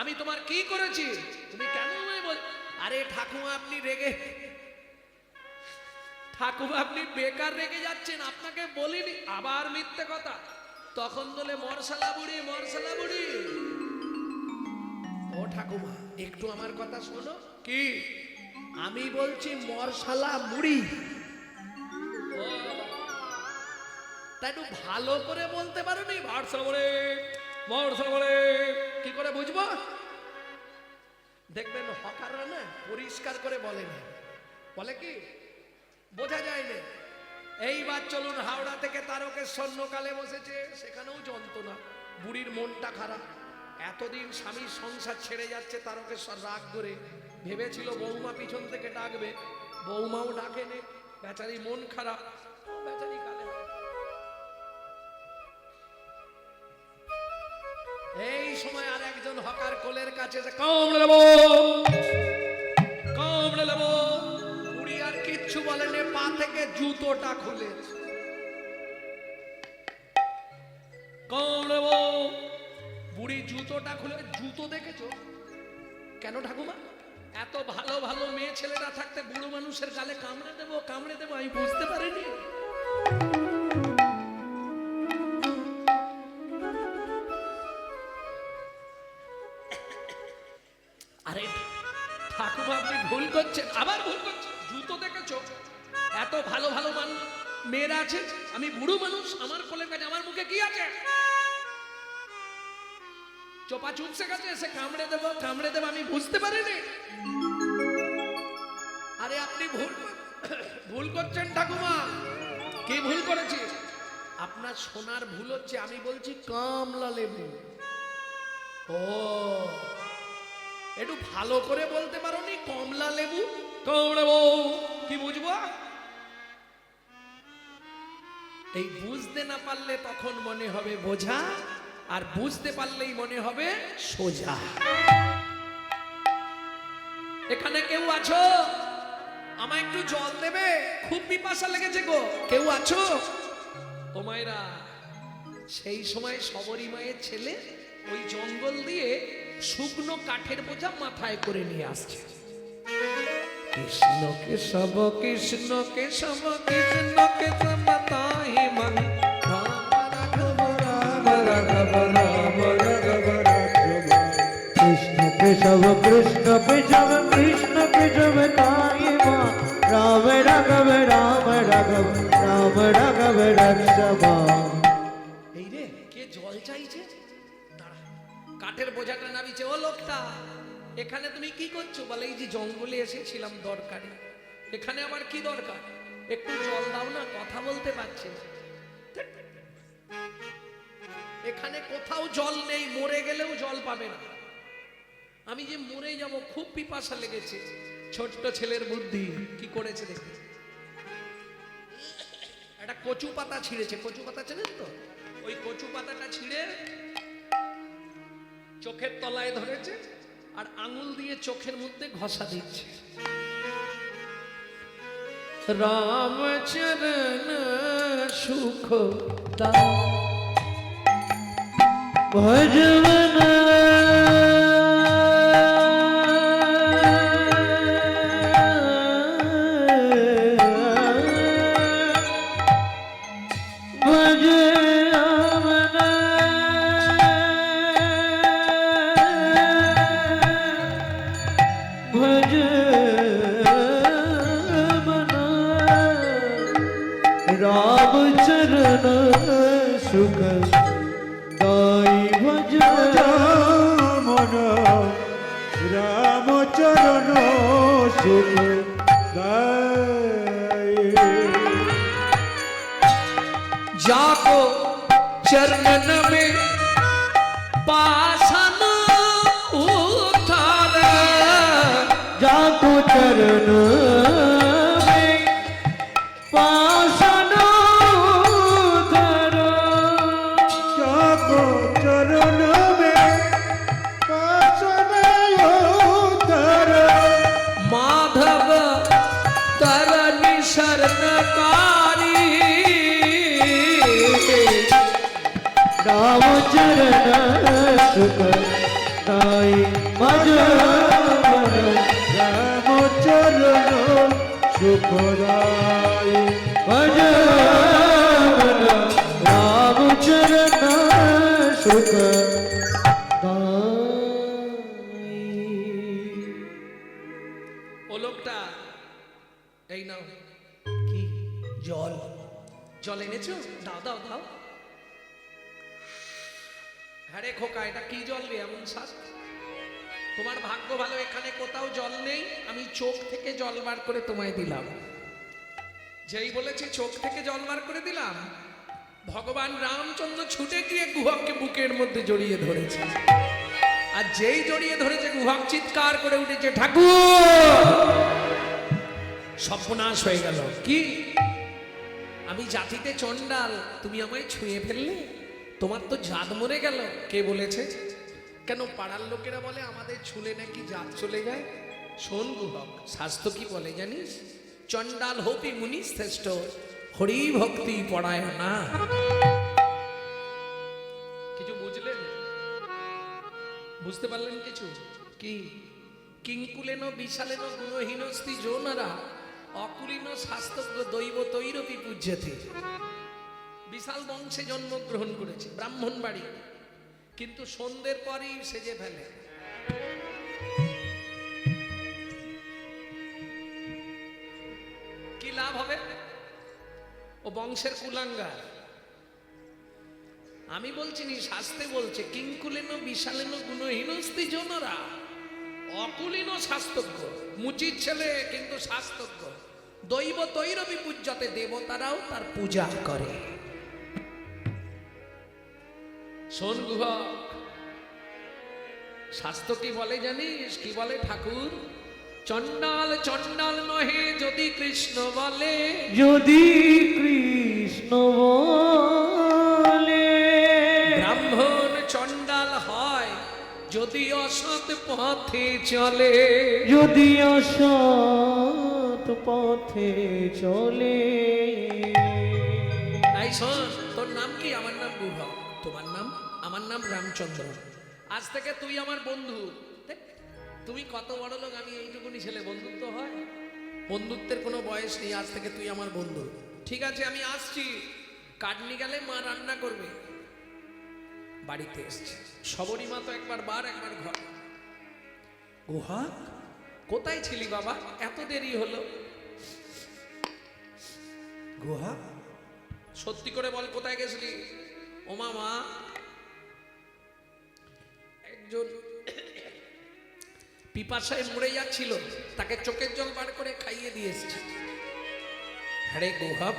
[SPEAKER 1] আমি তোমার কি করেছি তুমি কেন বল আরে ঠাকুমা আপনি বেকার রেগে যাচ্ছেন আপনাকে বলিনি আবার মিথ্যে কথা তখন বলে মরসালা বুড়ি ও ঠাকুমা একটু আমার কথা শোনো কি আমি বলছি মরসালা মুড়ি তাই একটু ভালো করে বলতে পারোনি মরসালা কি করে বুঝবো দেখবেন হকাররা না পরিষ্কার করে বলে না বলে কি বোঝা যায় না এইবার চলুন হাওড়া থেকে তারকেশ্বর লোকালে বসেছে সেখানেও যন্ত্রণা বুড়ির মনটা খারাপ এতদিন স্বামীর সংসার ছেড়ে যাচ্ছে তারকেশ্বর রাগ করে ভেবেছিল বৌমা পিছন থেকে ডাকবে বৌমাও ডাকেনি বেচারি মন খারাপ বেচারি কালে এই সময় আর একজন হকার কোলের কাছে কামড়ে নেব বুড়ি আর কিচ্ছু বলেনি পা থেকে জুতোটা খুলে কামড়ে বুড়ি জুতোটা খুলে, জুতো দেখেছো কেন ঠাকুমা? এত ভালো ভালো মেয়ে ছেলেরা থাকতে বুড়ো মানুষের গালে কামড়ে দেবো আমি বুঝতে পারিনি। আরে ঠাকুমা আপনি ভুল করছেন, আবার ভুল করছেন। জুতো দেখেছো? এত ভালো ভালো মানুষ মেয়েরা আছে, আমি বুড়ো মানুষ, আমার কোলের কাছে আমার মুখে কি আছে? চোপা চুপসে গেছে, এসে কামড়ে দেবো আমি বুঝতে পারিনি। আরে আপনি ভুল করছেন ঠাকুমা। কি ভুল করেছি? আপনার সোনার ভুল হচ্ছে, আমি বলছি কমলা লেবু। ও একটু ভালো করে বলতে পারোনি, কমলা লেবু। কমলা বউ কি বুঝবো? এই বুঝতে না পারলে তখন মনে হবে বোঝা, আর বুঝতে পারলেই মনে হবে সোজা। এখানে কেউ আছো? আমায় একটু জল দেবে, খুব পিপাসা লেগেছে গো। কেউ আছো? ও মায়েরা, সেই সময় সবরী মায়ের ছেলে ওই জঙ্গল দিয়ে শুকনো কাঠের বোঝা মাথায় করে নিয়ে আসছে। কৃষ্ণ কেশব কৃষ্ণ কেশব কৃষ্ণ কেশব তাহি মন
[SPEAKER 3] কৃষ্ণ কেশব কৃষ্ণ কেশব কৃষ্ণ কেশব তাই মা রাম রাঘব রাম রাঘব রাম রাঘব রক্ষমা।
[SPEAKER 1] এই রে, কে জল চাইছে? দাঁড়া, কাঠের বোঝাটা নামিছে। ও লোকটা, এখানে তুমি কি করছো? বলে এই যে জঙ্গলে এসেছিলাম দরকারি। এখানে আমার কি দরকার? একটু জল দাও না, কথা বলতে পারছি। এখানে কোথাও জল নেই, মরে গেলেও জল পাবে না। আমি যে মরে যাব, খুব পিপাসা লেগেছে। ছোট্ট ছেলের বুদ্ধি কি করেছে দেখে, একটা কচু পাতা ছিঁড়েছে। কচু পাতা চেনেন তো? ওই কচু পাতাটা ছিঁড়ে চোখের তলায় ধরেছে, আর আঙুল দিয়ে চোখের মধ্যে ঘষা দিচ্ছে। রামচরণ সুখ দাও
[SPEAKER 3] ভজবন राम चरण सुख दाई भज
[SPEAKER 2] मन राम चरण सुख गाए।
[SPEAKER 1] जाको चरणन में पासन उतार,
[SPEAKER 3] जाको चरण में पासन उतार,
[SPEAKER 2] जाको चरण में पासन उतार,
[SPEAKER 1] माधव तरनि शरणकारी,
[SPEAKER 3] राम चरण सुख दाई भज मन,
[SPEAKER 2] राम चरण सुख दाई
[SPEAKER 3] भज मन, राम चरण सुख दाई।
[SPEAKER 1] ও লোকটা, এই নাও। কি? জল। জল এনেছো? দাও দাও দাও। হ্যাঁ রে খোকা, এটা কি জল রে এমন স্বাদ? তোমার ভাগ্য ভালো, এখানে কোথাও জল নেই। আমি চোখ থেকে জল বার করে তোমায় দিলাম। যেই বলেছি চোখ থেকে জল বার করে দিলাম, ভগবান রামচন্দ্র ছুটে গিয়ে গুহককে বুকের মধ্যে জড়িয়ে ধরেছে। আর যেই জড়িয়ে ধরেছে, গুহক চিৎকার করে উঠেছে, ঠাকুর! সর্বনাশ হয়ে গেল। কি? আমি জাতিতে চণ্ডাল, তুমি আমায় ছুঁয়ে ফেললে? তোমার তো জাত মরে গেল। কে বলেছে? কেন পাড়ার লোকেরা বলে আমাদের ছুলে নাকি জাত চলে যায়। শোন গুহক, শাস্ত্র কি বলে জানিস? চণ্ডাল হপি মুনি শ্রেষ্ঠ, হরি ভক্তি পড়ায় না। কিছু বুঝলেন? বুঝতে পারলেন কিছু? কি কিঙ্কুলেন বিশালেন গুণহীনস্তি যৌনরা অকুলীন শাস্ত্রজ্ঞ দৈব তৈরপি পূজ্যতে। বিশাল বংশে জন্মগ্রহণ করেছে, ব্রাহ্মণ বাড়ি, কিন্তু সন্ধ্যের পরই সেজে ফেলে। কি লাভ হবে? ও বংশের কুলাঙ্গার। আমি বলছি নি, শাস্ত্রে বলছে কিঙ্কুলেন বিশালেন গুণহীনস্তি যৌনরা অকুলীন শাস্ত্রজ্ঞ, মুচির ছেলে কিন্তু শাস্ত্রজ্ঞ, দৈব তৈরবি পূজ্যতে, দেবতারাও তার পূজা করে। শোন গুহক, শাস্ত্র কি বলে জানিস? কি বলে ঠাকুর? চণ্ডাল চণ্ডাল নহে যদি কৃষ্ণ বলে,
[SPEAKER 3] যদি কৃষ্ণ বলে।
[SPEAKER 1] ব্রাহ্মণ চণ্ডাল হয় যদি অসৎ পথে চলে,
[SPEAKER 3] যদি অসৎ পথে চলে।
[SPEAKER 1] তাই শোন, তোর নাম কি? আমার নাম গুহক। তোমার নাম? আমার নাম রামচন্দ্র। আজ থেকে তুই আমার বন্ধু। দেখ, তুমি কত বড় লোক, আমি এইটুকুনি ছেলে, বন্ধুত্ব হয়? বন্ধুত্বের কোনো বয়স নেই। আজ থেকে তুই আমার বন্ধু, ঠিক আছে? আমি আসছি, কাটনি গেলে মা রান্না করবে। বাড়িতে এসছে সবরী মা, তো একবার বার একবার ঘর। গুহা, কোথায় ছিলি বাবা? এত দেরি হলো। গুহা, সত্যি করে বল, কোথায় গেছিলি? ও মা, একজন পিপাসায় মরে যাচ্ছিল, তাকে চোখের জল বার করে খাইয়ে দিয়ে এসেছে। আরে গুহা,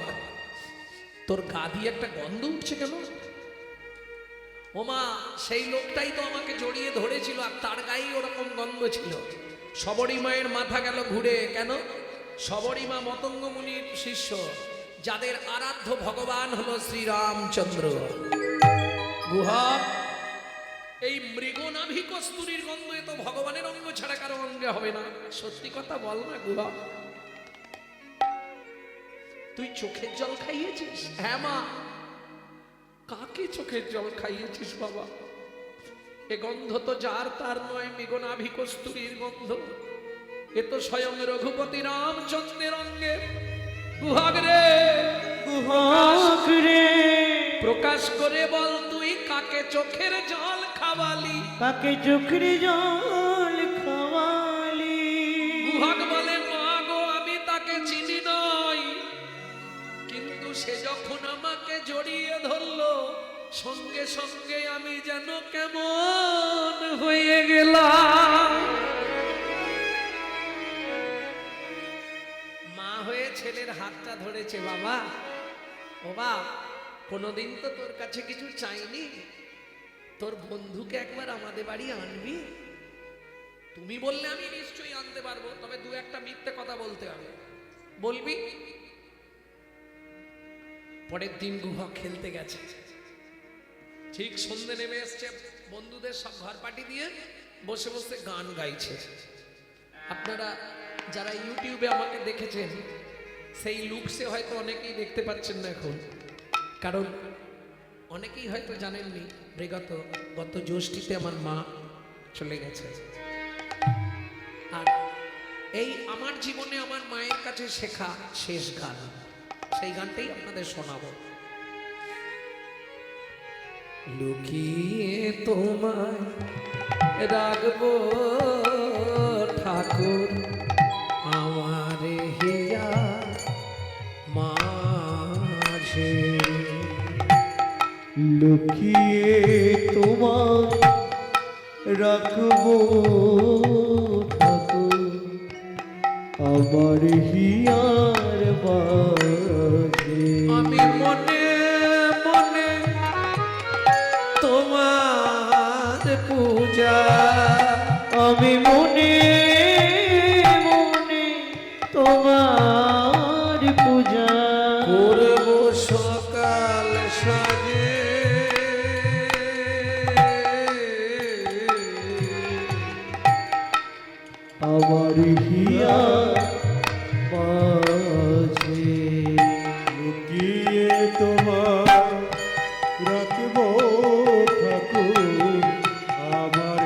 [SPEAKER 1] তোর গা দিয়ে একটা গন্ধ উঠছে কেন? ওমা, সেই লোকটাই তো আমাকে জড়িয়ে ধরেছিল, আর তার গায়ে ওরকম গন্ধ ছিল। সবরী মায়ের মাথা গেল ঘুরে। কেন? সবরী মা মতঙ্গ মুনির শিষ্য, যাদের আরাধ্য ভগবান হলো শ্রীরামচন্দ্র। গুহা, এই মৃগনাভি কস্তুরীর গন্ধ এ তো ভগবানের অঙ্গ ছাড়া কারো অঙ্গে হবে না। সত্যি কথা বল না গুহা, তুই চোখের জল খাইয়েছিস? হ্যাঁ মা। কাকে চোখের জল খাইয়েছিস বাবা? এ গন্ধ তো যার তার নয়, মৃগনাভি কস্তুরীর গন্ধ। এ তো স্বয়ং রঘুপতি রামচন্দ্রের অঙ্গে। গুহাগ রে,
[SPEAKER 3] গুহক রে,
[SPEAKER 1] প্রকাশ করে বল, তুই কাকে চোখের জল খাওয়ালি?
[SPEAKER 3] কাকে চোখের জল খাওয়ালি?
[SPEAKER 1] গুহাগ বলে, মা গো, আমি তাকে চিনি নই, কিন্তু সে যখন আমাকে জড়িয়ে ধরলো, সঙ্গে সঙ্গে আমি যেন কেমন হয়ে গেলাম। মা হয়ে ছেলের হাতটা ধরেছে। বাবা, ও বাপ, কোনোদিন তো তোর কাছে কিছু চাইনি, তোর বন্ধুকে একবার আমাদের বাড়ি আনবি? তুমি বললে আমি নিশ্চয়ই আনতে পারবো, তবে দু একটা মিথ্যে কথা বলতে হবে। বলবি? পরের দিন গুহা খেলতে গেছে, ঠিক সন্ধে নেমে এসছে, বন্ধুদের সব ঘর পার্টি দিয়ে বসে বসে গান গাইছে। আপনারা যারা ইউটিউবে আমাকে দেখেছেন, সেই লুকসে হয়তো অনেকেই দেখতে পাচ্ছেন না এখন, কারণ অনেকেই হয়তো জানেননি, গত জ্যৈষ্ঠীতে আমার মা চলে গেছে। আর এই আমার জীবনে আমার মায়ের কাছে শেখা শেষ গান, সেই গানটাই আপনাদের শোনাবো। লুকিয়ে তোমায় রাখবো ঠাকুর আমার হিয়া মাঝে,
[SPEAKER 3] লুকিয়ে তোমায় রাখবো ঠাকুর আমার হিয়ার মাঝে।
[SPEAKER 1] আমি মনে মনে তোমার পূজা,
[SPEAKER 3] আমি মনে মনে তোমার পূজা
[SPEAKER 1] করব সকাল সাজে।
[SPEAKER 3] আমার হিয়া মাঝে,
[SPEAKER 2] লুকিয়ে তোমায় রাখবো ঠাকুর আমার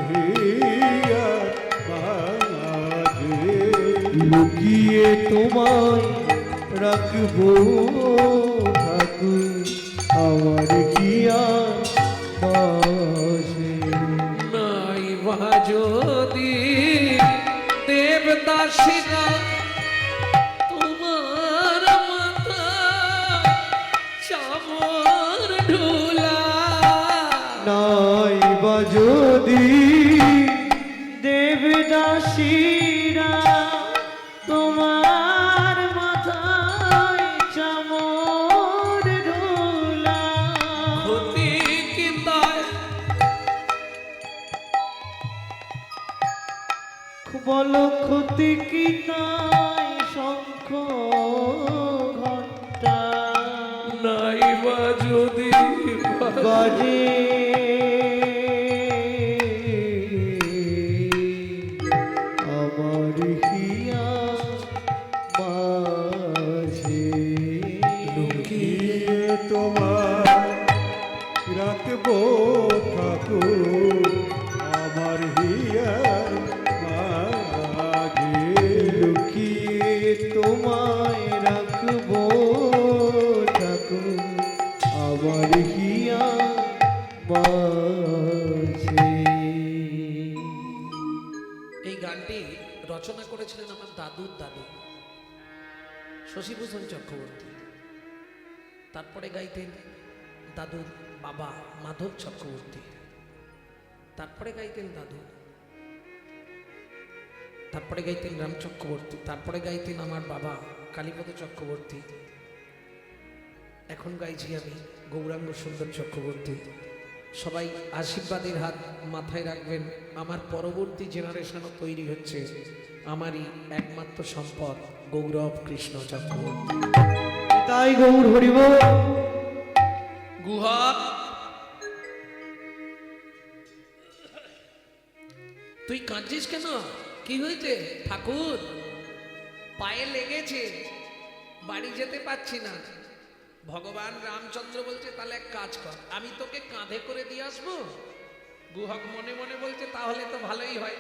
[SPEAKER 3] রাখবো ঠাকুর আমার কি আর বাসে
[SPEAKER 1] নাই বা যদি দেবদাসীরা তোমার মাথা চামর ঢোলা
[SPEAKER 3] নাই বা যদি দেবদাসীরা তোমার মাথায় চামর ঢোলা
[SPEAKER 1] ক্ষতি কি তাই
[SPEAKER 3] বলো ক্ষতি কি তাই শঙ্খ ঘণ্টা
[SPEAKER 1] নাই বা যদি
[SPEAKER 3] বাজে আমার হিয়া মাঝে
[SPEAKER 2] লুকিয়ে তোমার রাখবো ঠাকুর আমার হিয়ার মাঝে
[SPEAKER 3] লুকিয়ে তোমায় রাখবো ঠাকুর আমার হিয়া মাঝে
[SPEAKER 1] এই গানটি রচনা করেছিলেন আমার দাদুর দাদু শশীভূষণ চক্রবর্তী। তারপরে গাইতেন দাদুর বাবা মাধব চক্রবর্তী, তারপরে গাইতেন দাদু, তারপরে গাইতেন রাম চক্রবর্তী, তারপরে গাইতেন আমার বাবা কালীপদ চক্রবর্তী, এখন গাইছি আমি গৌরাঙ্গ সুন্দর চক্রবর্তী। সবাই আশীর্বাদের হাত মাথায় রাখবেন। আমার পরবর্তী জেনারেশনও তৈরি হচ্ছে, আমারই একমাত্র সম্পদ গৌরব কৃষ্ণ চক্রবর্তী।
[SPEAKER 3] তাই গৌর হরিব
[SPEAKER 1] গুহা তুই কাঁদছিস কেন? কি হয়েছে ঠাকুর? পায়ে লেগেছে, বাড়ি যেতে পারছি না। ভগবান রামচন্দ্র বলছে তাহলে এক কাজ কর, আমি তোকে কাঁধে করে দিয়ে আসবো। গুহক মনে মনে বলছে তাহলে তো ভালোই হয়,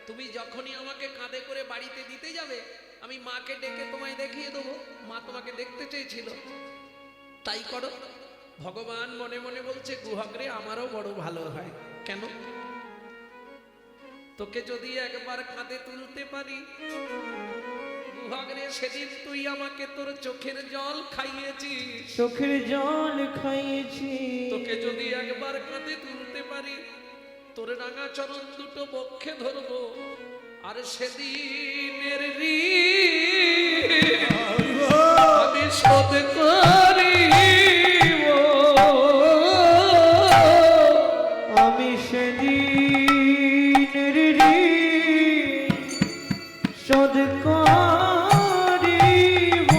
[SPEAKER 1] তুমি যখনই আমাকে কাঁধে করে বাড়িতে দিতে যাবে আমি মাকে ডেকে তোমায় দেখিয়ে দেবো, মা তোমাকে দেখতে চেয়েছিল, তাই করো। ভগবান মনে মনে বলছে গুহক রে আমারও বড় ভালো হয়, কেন? তোকে যদি একবার কাঁধে তুলতে পারি গুহক রে, সেদিন তুই আমাকে তোর চোখের জল খাইয়েছিস,
[SPEAKER 3] চোখের জল খাইয়েছি
[SPEAKER 1] তোকে যদি একবার কাঁধে তুলতে পারি তোর রাঙা চরণ দুটো বক্ষে ধরবো, আর সেদিনের ঋণ আমি শোধ করিব,
[SPEAKER 3] আমি সেদিনের ঋণ শোধ করিব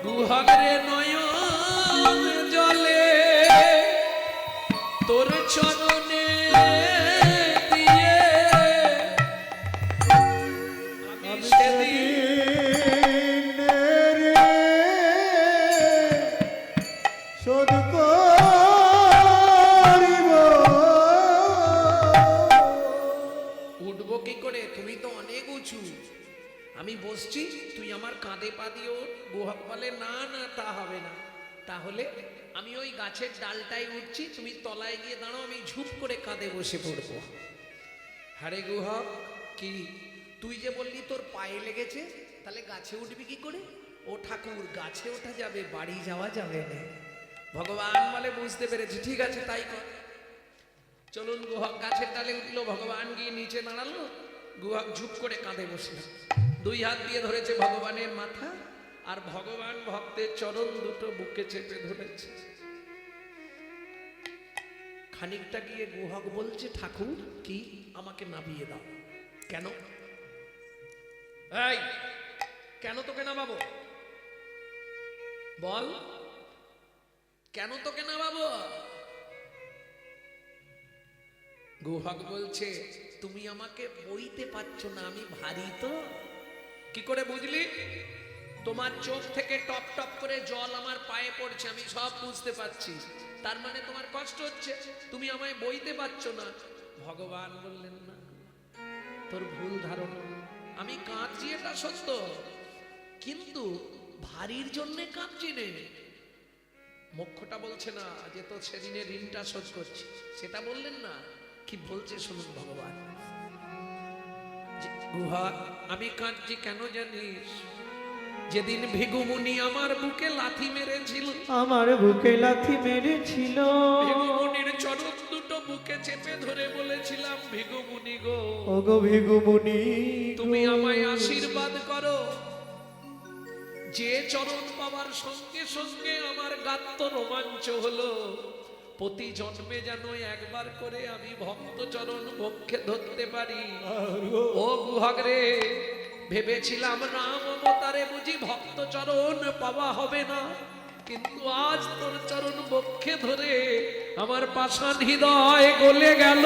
[SPEAKER 1] গুহরে নয়ন জলে তোর চরণে দিয়ে আমি সেদিন
[SPEAKER 2] শোধ করিব।
[SPEAKER 1] উঠবো কি করে? তুমি তো অনেক উঁচু, আমি বসছি তুই আমার কাঁধে পা দিয়ে ওঠ। গুহক বলে না না তা হবে না, তাহলে আমি ওই গাছের ডালটায় উঠছি, তুমি তলায় গিয়ে দাঁড়াও, আমি ঝুপ করে কাঁধে বসে পড়বো। হারে গুহক কি তুই যে বললি তোর পায়ে লেগেছে, তাহলে গাছে উঠবি কি করে? ও ঠাকুর গাছে ওঠা যাবে, বাড়ি যাওয়া যাবে না। ভগবান বলে বুঝতে পেরেছি, ঠিক আছে তাই কর। চলুন গুহক গাছের ডালে উঠলো, ভগবান গিয়ে নিচে দাঁড়ালো, গুহক ঝুপ করে কাঁধে বসলো, দুই হাত দিয়ে ধরেছে ভগবানের মাথা, আর ভগবান ভক্তের চরণ দুটো বুকে চেপে ধরেছে। খানিকটা গিয়ে গুহক বলছে ঠাকুর কি আমাকে নামিয়ে দাও। কেন? এই কেন তোকে নামাবো বল, কেন তোকে নামাবো? গুহক বলছে তুমি আমাকে বইতে পারছো না, আমি ভারী তো। কি করে বুঝলি? তোমার চোখ থেকে টপ টপ করে জল আমার পায়ে পড়ছে, আমি সব বুঝতে পারছি, তার মানে তোমার কষ্ট হচ্ছে, তুমি আমায় বইতে পারছো না। ভগবান বললেন না, তোর ভুল ধারণা, আমি কাঁদছি এটা সত্য, কিন্তু ভারীর জন্যে কাঁদছি নে। মোক্ষটা বলছে না যে তো সেদিনে ঋণটা শোধ করছি, সেটা বললেন না। কি বলছে শুনুন ভগবান। গুহা, আমি কাঁদছি কেন জানিস? যেদিন ভিগুমুনি আমার বুকে লাথি মেরেছিল,
[SPEAKER 3] আমার বুকে লাথি মেরেছিল,
[SPEAKER 1] ভিগুমুনির চরণ দুটো বুকে চেপে ধরে বলেছিলাম, ভিগুমুনি গো,
[SPEAKER 3] ওগো ভিগুমুনি,
[SPEAKER 1] তুমি আমায় আশীর্বাদ করো। যে চরণ পাওয়ার সঙ্গে সঙ্গে আমার গাত্র রোমাঞ্চ হলো, প্রতি জন্মে যেন একবার করে আমি ভক্ত চরণ বক্ষে ধরতে পারি। ও গুহক রে, ভেবেছিলাম রাম অবতারে বুঝি ভক্ত চরণ পাওয়া হবে না, কিন্তু আজ তোর চরণ বক্ষে ধরে আমার পাষাণ হৃদয় গলে গেল,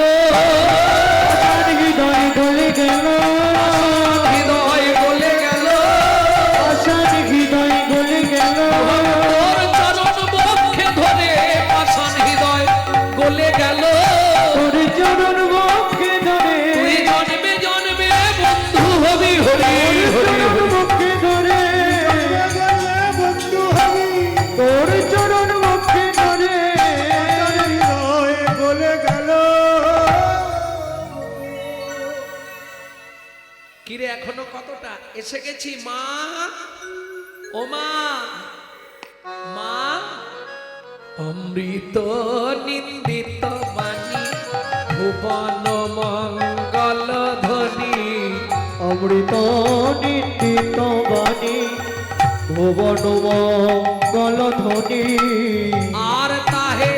[SPEAKER 3] হৃদয় গলে গেল,
[SPEAKER 1] হৃদয় গলে গেল,
[SPEAKER 3] আশার হৃদয় গলে গেল,
[SPEAKER 1] তোর চরণ বক্ষে ধরে পাষাণ হৃদয় গলে গেল।
[SPEAKER 3] তোর চরণ বক্ষে ধরে,
[SPEAKER 1] তুই জন্মে জন্মে বন্ধু হবি, হরি হরি হরি।
[SPEAKER 3] বক্ষে ধরে
[SPEAKER 2] বন্ধু হবি,
[SPEAKER 3] তোর চরণ বক্ষে ধরে,
[SPEAKER 2] হৃদয় বলে গেল।
[SPEAKER 1] কিরে এখনো কতটা? এসে গেছি মা, ও মা, মা। অমৃত নিন্দিত বাণী, ভুবন মঙ্গল ধ্বনি,
[SPEAKER 3] অমৃত নিন্দিত বাণী, ভুবন মঙ্গল ধ্বনি,
[SPEAKER 1] আর তাহে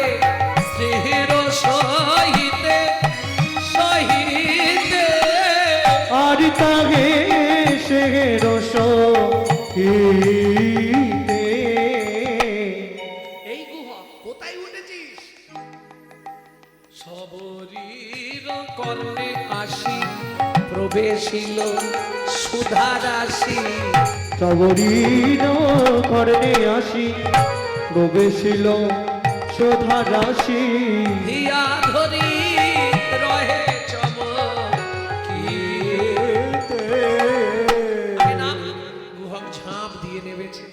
[SPEAKER 1] স্নেহের সহিতে সহিতে,
[SPEAKER 3] আর তাহে সে রস
[SPEAKER 1] এই গুহা কোথায় উঠেছিস? সবরীর কর্ণে আসি প্রবেশিল সুধা রাশি,
[SPEAKER 3] সবরীর কর্ণে আসি প্রবেশিল শোধা রাশি,
[SPEAKER 1] হিয়া ধরি রহে চমকিতে। আমি নাম গুহক ঝাঁপ দিয়ে নেমেছে।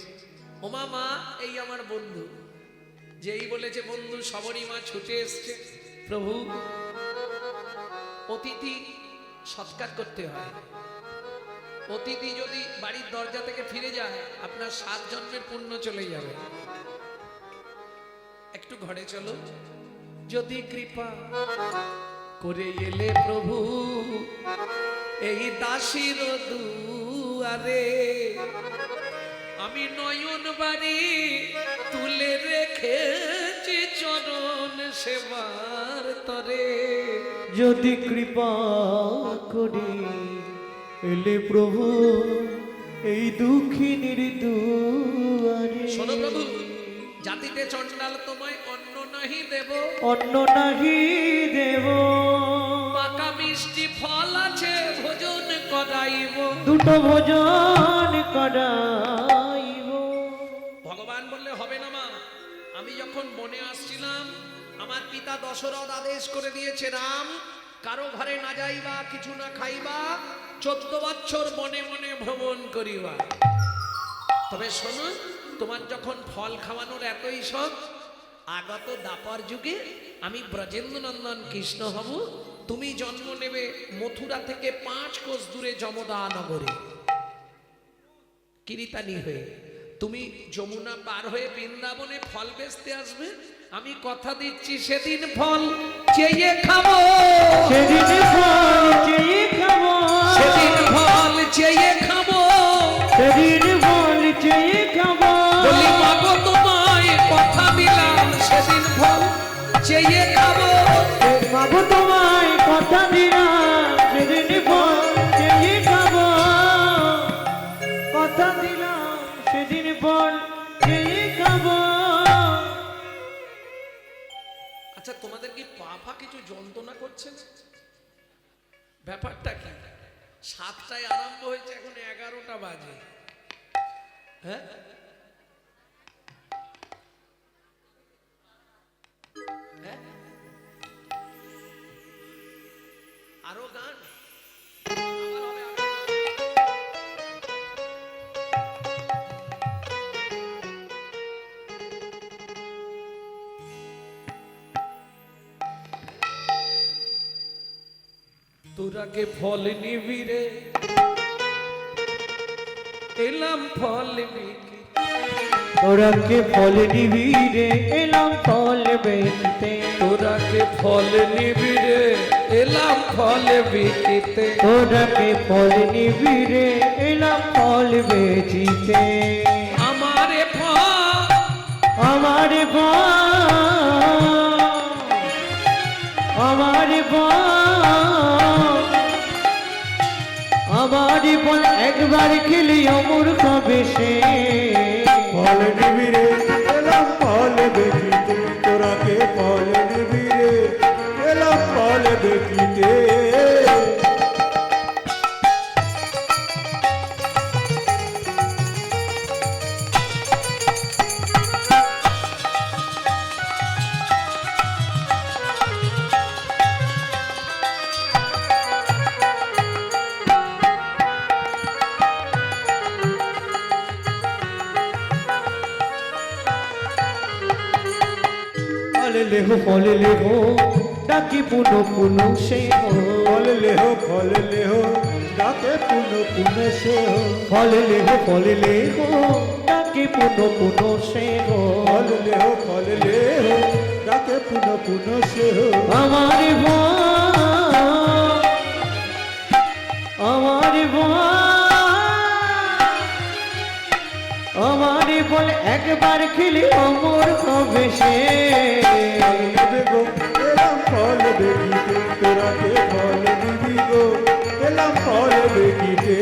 [SPEAKER 1] ওমা মা, এই আমার বন্ধু। যেই বলেছে বন্ধু, সবরী মা ছুটে এসছে। প্রভু, অতিথি সৎকার করতে হয়। অতিথি যদি বাড়ির দরজা থেকে ফিরে যায়, আপনার 7 জন্মের পুণ্য চলে যাবে। একটু ঘরে চলো, যদি কৃপা করে এলে প্রভু এই দাসীর দুয়ারে, আমি নয়ন বাড়ি তুলে রেখেছি চরণ সেবার তরে।
[SPEAKER 3] যদি কৃপা করি এলে প্রভু এই দুঃখিনীর দুয়ারে,
[SPEAKER 1] শোনো প্রভু, জাতিতে চণ্ডাল তোমায় অন্ন নাহি দেব,
[SPEAKER 3] অন্ন নাহি দেব,
[SPEAKER 1] পাকা মিষ্টি ফল আছে ভোজন করাইব।
[SPEAKER 3] দুটো ভোজন করাইব।
[SPEAKER 1] ভগবান বললে হবে না মা, আমি যখন বনে আসছিলাম, আমার পিতা দশরথ আদেশ করে দিয়েছে, রাম কারো ঘরে না যাইবা, কিছু না খাইবা, 14 বছর বনে বনে ভ্রমণ করিবা। তবে শোনো, তোমার যখন ফল খাওয়ানোর এতই শখ, আগত দাপর যুগে আমি ব্রজেন্দ্র নন্দন কৃষ্ণ হব, তুমি জন্ম নেবে মথুরা থেকে 5 কোষ দূরে যমদা নগরে কিরিতানি হয়ে। তুমি যমুনা পার হয়ে বৃন্দাবনে ফল বেচতে আসবে, আমি কথা দিচ্ছি সেদিন ফল চেয়ে খাবো,
[SPEAKER 3] সেদিন ফল চেয়ে খাবো,
[SPEAKER 1] সেদিন ফল চেয়ে খাবো।
[SPEAKER 3] সেদিন ফল চেয়ে খাবো।
[SPEAKER 1] বলি মাগো তোমায় কথা দিলাম, সেদিন ফল চেয়ে খাবো।
[SPEAKER 3] মাগো তোমায় কথা দিলাম, সেদিন ফল চেয়ে খাবো। কথা দিলাম, সেদিন ফল চেয়ে খাবো।
[SPEAKER 1] আচ্ছা, তোমাদের কি পা কিছু যন্ত্রণা করছে? ব্যাপারটা কি? 7টায় আরম্ভ হয়েছে, এখন 11টা বাজে। হ্যাঁ, হ্যাঁ? আরো গান আবার হবে, তোরাকে ফল নিবি রে এলাম ফল বিকি
[SPEAKER 3] তোরাকে ফল নিবি রে এলাম ফল বেচতে
[SPEAKER 1] তোরাকে ফল নিবি রে এলাম ফল বিকিতে
[SPEAKER 3] তোরাকে ফল নিবি রে এলাম ফল বেচিতে
[SPEAKER 1] আমারে ফল
[SPEAKER 3] আমার আমার আমার বল একবার খেলি অমর কবে সে
[SPEAKER 2] ফল নিবি রে এলাম ফল দেখিতে তোরাকে ফল নিবি রে এলাম ফল দেখিতে
[SPEAKER 3] ফল লেহো ডাকি পুনো পুনো সে
[SPEAKER 2] ফল লেহ ডাকে পুনো পুনো সে
[SPEAKER 3] ফল লেহো ডাকি পুনো পুনো সে
[SPEAKER 2] ফল লেহ ডাকে পুনো পুনো সে
[SPEAKER 3] আমার আমার আমার বল একবার খেলি অমর কবে সে
[SPEAKER 2] গো এলাম ফল দেখিতে তোরাকে ফল দিবি গো এলাম ফল দেখিতে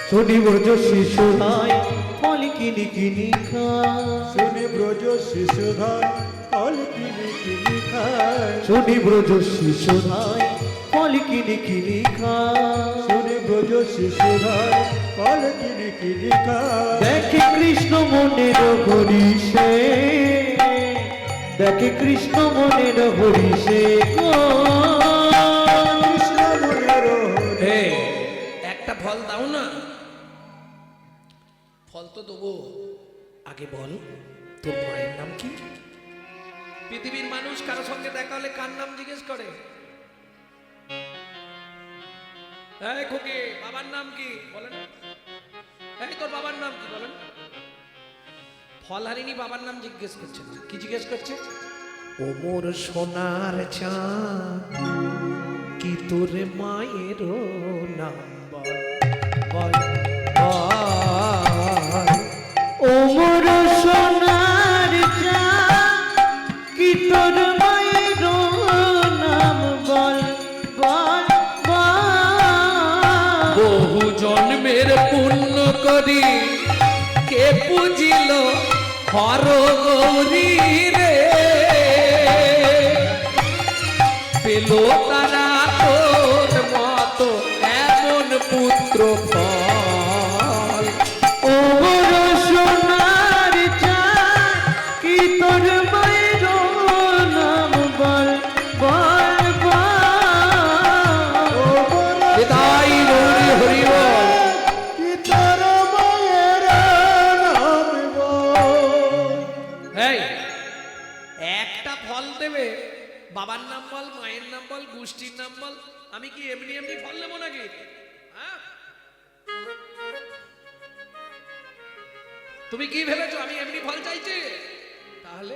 [SPEAKER 3] শুনি ব্রজ শিশু নাই ফল কিনি কিনি খায়
[SPEAKER 2] শুনি ব্রজ শিশুধর ফল কিনি কিনি খায়
[SPEAKER 3] শুনি ব্রজ শিশু নাই ফল কিনি কিনি খায়
[SPEAKER 2] শুনি ব্রজ শিশুধর ফল কিনি কিনি খায়
[SPEAKER 3] দেখে কৃষ্ণ মনের হরিষে দেখে কৃষ্ণ মনের হরিষে গো
[SPEAKER 2] কৃষ্ণ মনের
[SPEAKER 1] হে একটা ফল দাও না ফল তো দেবো আগে বল তোর মায়ের নাম কি পৃথিবীর মানুষ কারো সঙ্গে দেখা হলে কার নাম জিজ্ঞেস করে এই খোকে বাবার নাম কি বলেন এই তোর বাবার নাম কি বলেন ফল হারিনি বাবার নাম জিজ্ঞেস করছে না। কি জিজ্ঞেস করছে ও মোর সোনার চাঁদ কি তোর মায়ের নাম বল বল বল
[SPEAKER 3] ও মোর সোনার চাঁদ কি তোর মায়ের নাম বল বল বল
[SPEAKER 1] বহু জন্মের পুণ্য করি কে পুজিল হর গৌরী রে পেল তারা তোর মতো এমন পুত্র ফল
[SPEAKER 3] ও মোর সোনার চাঁদ কি তোর মায়ের নাম বল বল বল
[SPEAKER 1] তাই গৌরী হরি বল
[SPEAKER 2] কি তোর মায়ের নাম বল
[SPEAKER 1] এই একটা ফল দেবে বাবার নাম বল মায়ের নাম বল গোষ্ঠীর নাম বল আমি কি এমনি এমনি ফল নেবো নাকি হ্যাঁ? তুমি কি ভেবেছো আমি এমনি ফল চাইছি তাহলে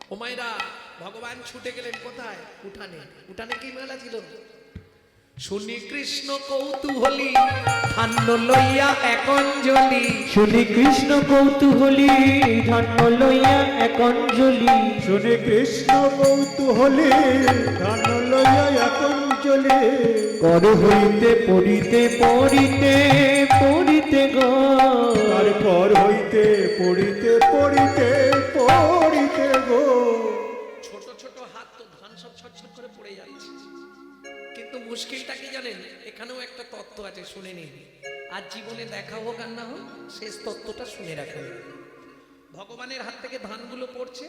[SPEAKER 1] ও মায়েরা ভগবান ছুটে গেলেন কোথায় উঠানে উঠানে কি মেলা ছিল শুনি কৃষ্ণ কৌতূহলী ধান্য লইয়া এক অঞ্জলি
[SPEAKER 3] শুনি কৃষ্ণ কৌতূহলী ধন্য লইয়া এক অঞ্জলি
[SPEAKER 2] শুনে কৃষ্ণ কৌতূহলী ধান লইয়া এখন চলে
[SPEAKER 3] কর হইতে পড়িতে পড়িতে পড়িতে গো
[SPEAKER 2] তারপর হইতে পড়িতে পড়িতে পড়িতে গো
[SPEAKER 1] ছোট ছোট হাত তো ধান সব ছটছট করে পড়ে যাচ্ছে কিন্তু মুশকিলটা কি জানেন এখানেও একটা তত্ত্ব আছে শুনে নিন আর জীবনে দেখা হোক আর না হোক শেষ তত্ত্বটা শুনে রাখেন। ভগবানের হাত থেকে ধানগুলো পড়ছে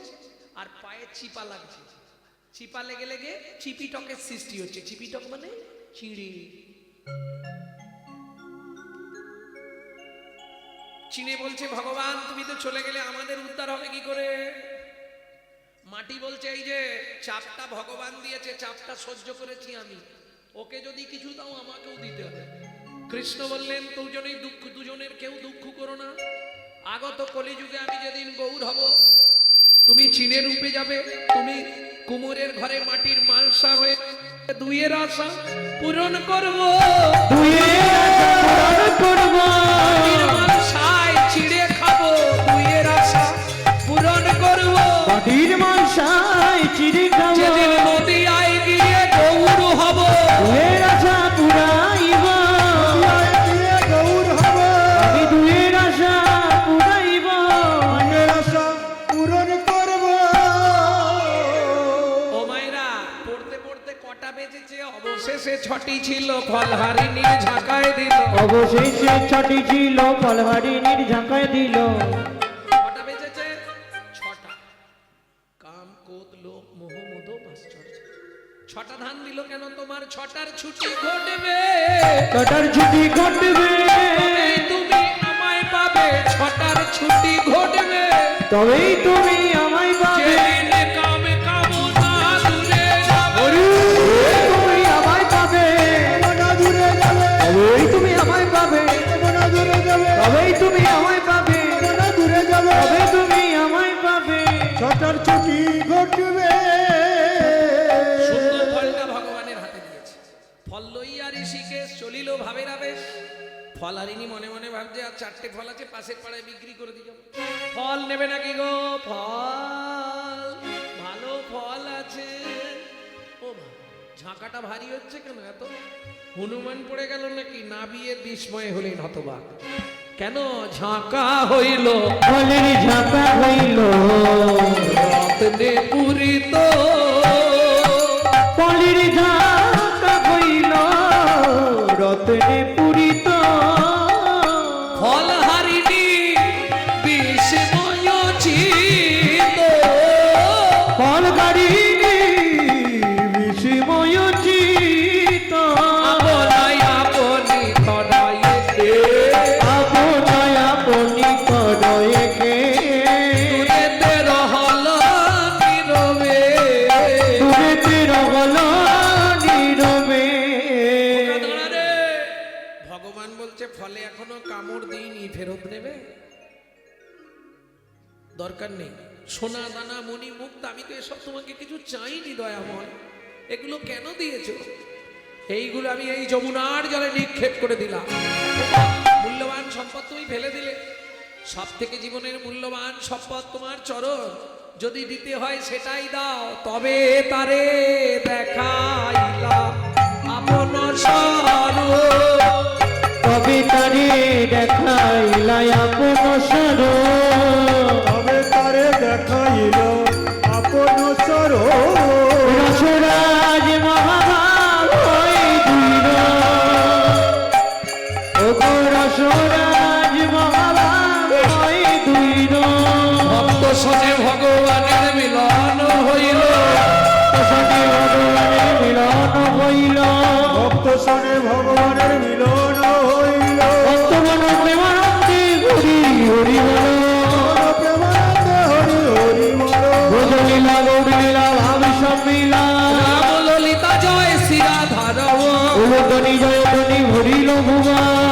[SPEAKER 1] আর পায়ে চিপা লাগছে, চিপা লেগে লেগে চিপিটকের সৃষ্টি হচ্ছে। চিপিটক মানে চিড়ে। চিনে বলছে ভগবান তুমি তো চলে গেলে আমাদের উদ্ধার হবে কি করে? মাটি বলছে এই যে চাপটা ভগবান দিয়েছে, চাপটা সহ্য করেছি আমি, ওকে যদি কিছু দাও আমাকেও দিতে হবে। কৃষ্ণ বললেন দুজনেই দুঃখ, দুজনের কেউ দুঃখ করো না। আগত কলিযুগে আমি যেদিন গৌর হব তুমি চীনে রূপে যাবে, তুমি কুমোরের ঘরে মাটির মালসা হয়ে দুইয়ের আশা পূরণ করবো। মাটির মালসায় চিড়ে খাবো, দুইয়ের আশা পূরণ করবো।
[SPEAKER 3] মাটির মালসায় চিড়ে খাবো,
[SPEAKER 1] যেদিন নদী আয় গিয়ে গৌর হব,
[SPEAKER 3] দুয়ের আশা পুরাইব।
[SPEAKER 2] গৌর হব,
[SPEAKER 3] আমি দুয়ের আশা পুরাইব,
[SPEAKER 2] মনের আশা পূরণ করব।
[SPEAKER 1] ও মায়েরা পড়তে পড়তে কটা বেজেছে? অবশেষে ছটি ছিল ফলহারিণীর ঝাঁকায় দিল।
[SPEAKER 3] অবশেষে ছটি ছিল ফলহারিণীর ঝাঁকায় দিল।
[SPEAKER 1] কটা বেজেছে? ছটা। কাম ক্রোধ লোভ মোহ মদ মাশ্চর্য। ছটা ধান দিল কেন? তোমার ছটার ছুটি ঘটবে,
[SPEAKER 3] ছটার ছুটি ঘটবে,
[SPEAKER 1] তবেই তুমি আমায় পাবে। ছটার ছুটি ঘটবে
[SPEAKER 3] তবেই তুমি আমায় পাবে।
[SPEAKER 1] যেদিন কামে কামনা দূরে যাবে,
[SPEAKER 3] তুমি আমায় পাবে,
[SPEAKER 2] মনা দূরে যাবে,
[SPEAKER 3] তবেই তুমি আমায় পাবে,
[SPEAKER 2] মনা দূরে যাবে,
[SPEAKER 3] তবেই তুমি আমায় পাবে,
[SPEAKER 2] মনা দূরে যাবে।
[SPEAKER 3] তবে তুমি আমায় পাবে।
[SPEAKER 2] ছটার ছুটি ঘটবে।
[SPEAKER 1] সুন্দর ফলটা ভগবানের হাতে দিয়েছে। ফল লইয়া ঋষিকেশ চলিল ভাবের আবেশ। ফল হারিনি মনে মনে ভাবছে আর চারটে ফল আছে পাশের পাড়ায় বিক্রি করে দিয়ে যাবো। ফল নেবে নাকি গো? ফল ভালো ফল আছে। ও মা, ঝাঁকাটা ভারী হচ্ছে কেন? এত হনুমান পড়ে গেল নাকি? না বিয়ে বিস্ময় হলেন হতবাক। কেন ঝাঁকা হইল?
[SPEAKER 3] ফলের ঝাঁকা হইল,
[SPEAKER 1] রত্নে পূরিত।
[SPEAKER 3] ফলের ঝাঁকা হইল, রত্নে পূরিত।
[SPEAKER 1] ফল হারিনি বিস্ময়োচিত।
[SPEAKER 3] ফল গাড়িনি বিস্ময় চিত।
[SPEAKER 1] আপনাই আপনি করাইতে
[SPEAKER 3] আপনায় আপনি করয়েকে,
[SPEAKER 1] দূরেতে রহল নীরবে।
[SPEAKER 3] দূরেতে রহল নীরবে।
[SPEAKER 1] ওকা দাঁড়া রে। ভগবান বলছে ফলে এখনো কামড় দিইনি, ফেরত নেবে? দরকার নেই। সোনা দানা মণি মুক্ত, আমি তো এসব তোমাকে কিছু চাইনি দয়াময়। এগুলো কেন দিয়েছো? এইগুলো আমি এই যমুনার জলে নিক্ষেপ করে দিলাম। মূল্যবান সম্পদ তুমি ফেলে দিলে। সব থেকে জীবনের মূল্যবান সম্পদ তোমার চরণ। যদি দিতে হয় সেটাই দাও, তবে তারে দেখাইলা আপন স্বরূপ।
[SPEAKER 3] তবে তারে দেখাইলাই আপন স্বরূপ।
[SPEAKER 2] তবে তারে দেখাইল আপন স্বরূপ।
[SPEAKER 3] রসরাজ মহাভাব হই দুইর, ওগো রসরাজ মহাভাব হই দুইর।
[SPEAKER 1] ভক্ত সনে ভগবানের মিলন হইল।
[SPEAKER 3] সনে ভগবানের মিলন হইল,
[SPEAKER 2] ভক্ত সনে ভগবানের মিলন হইল।
[SPEAKER 3] ভক্তগণ প্রেমানন্দে হরি হরি বল।
[SPEAKER 2] প্রেমানন্দে হরি হরি বল।
[SPEAKER 3] ভোজলীলা গৌরলীলা ভাব সম্মিলা,
[SPEAKER 1] রাম ললিতা জয় শ্রী রাধা রম।
[SPEAKER 3] উলতনি জয়তনি ভরিল ভুবন।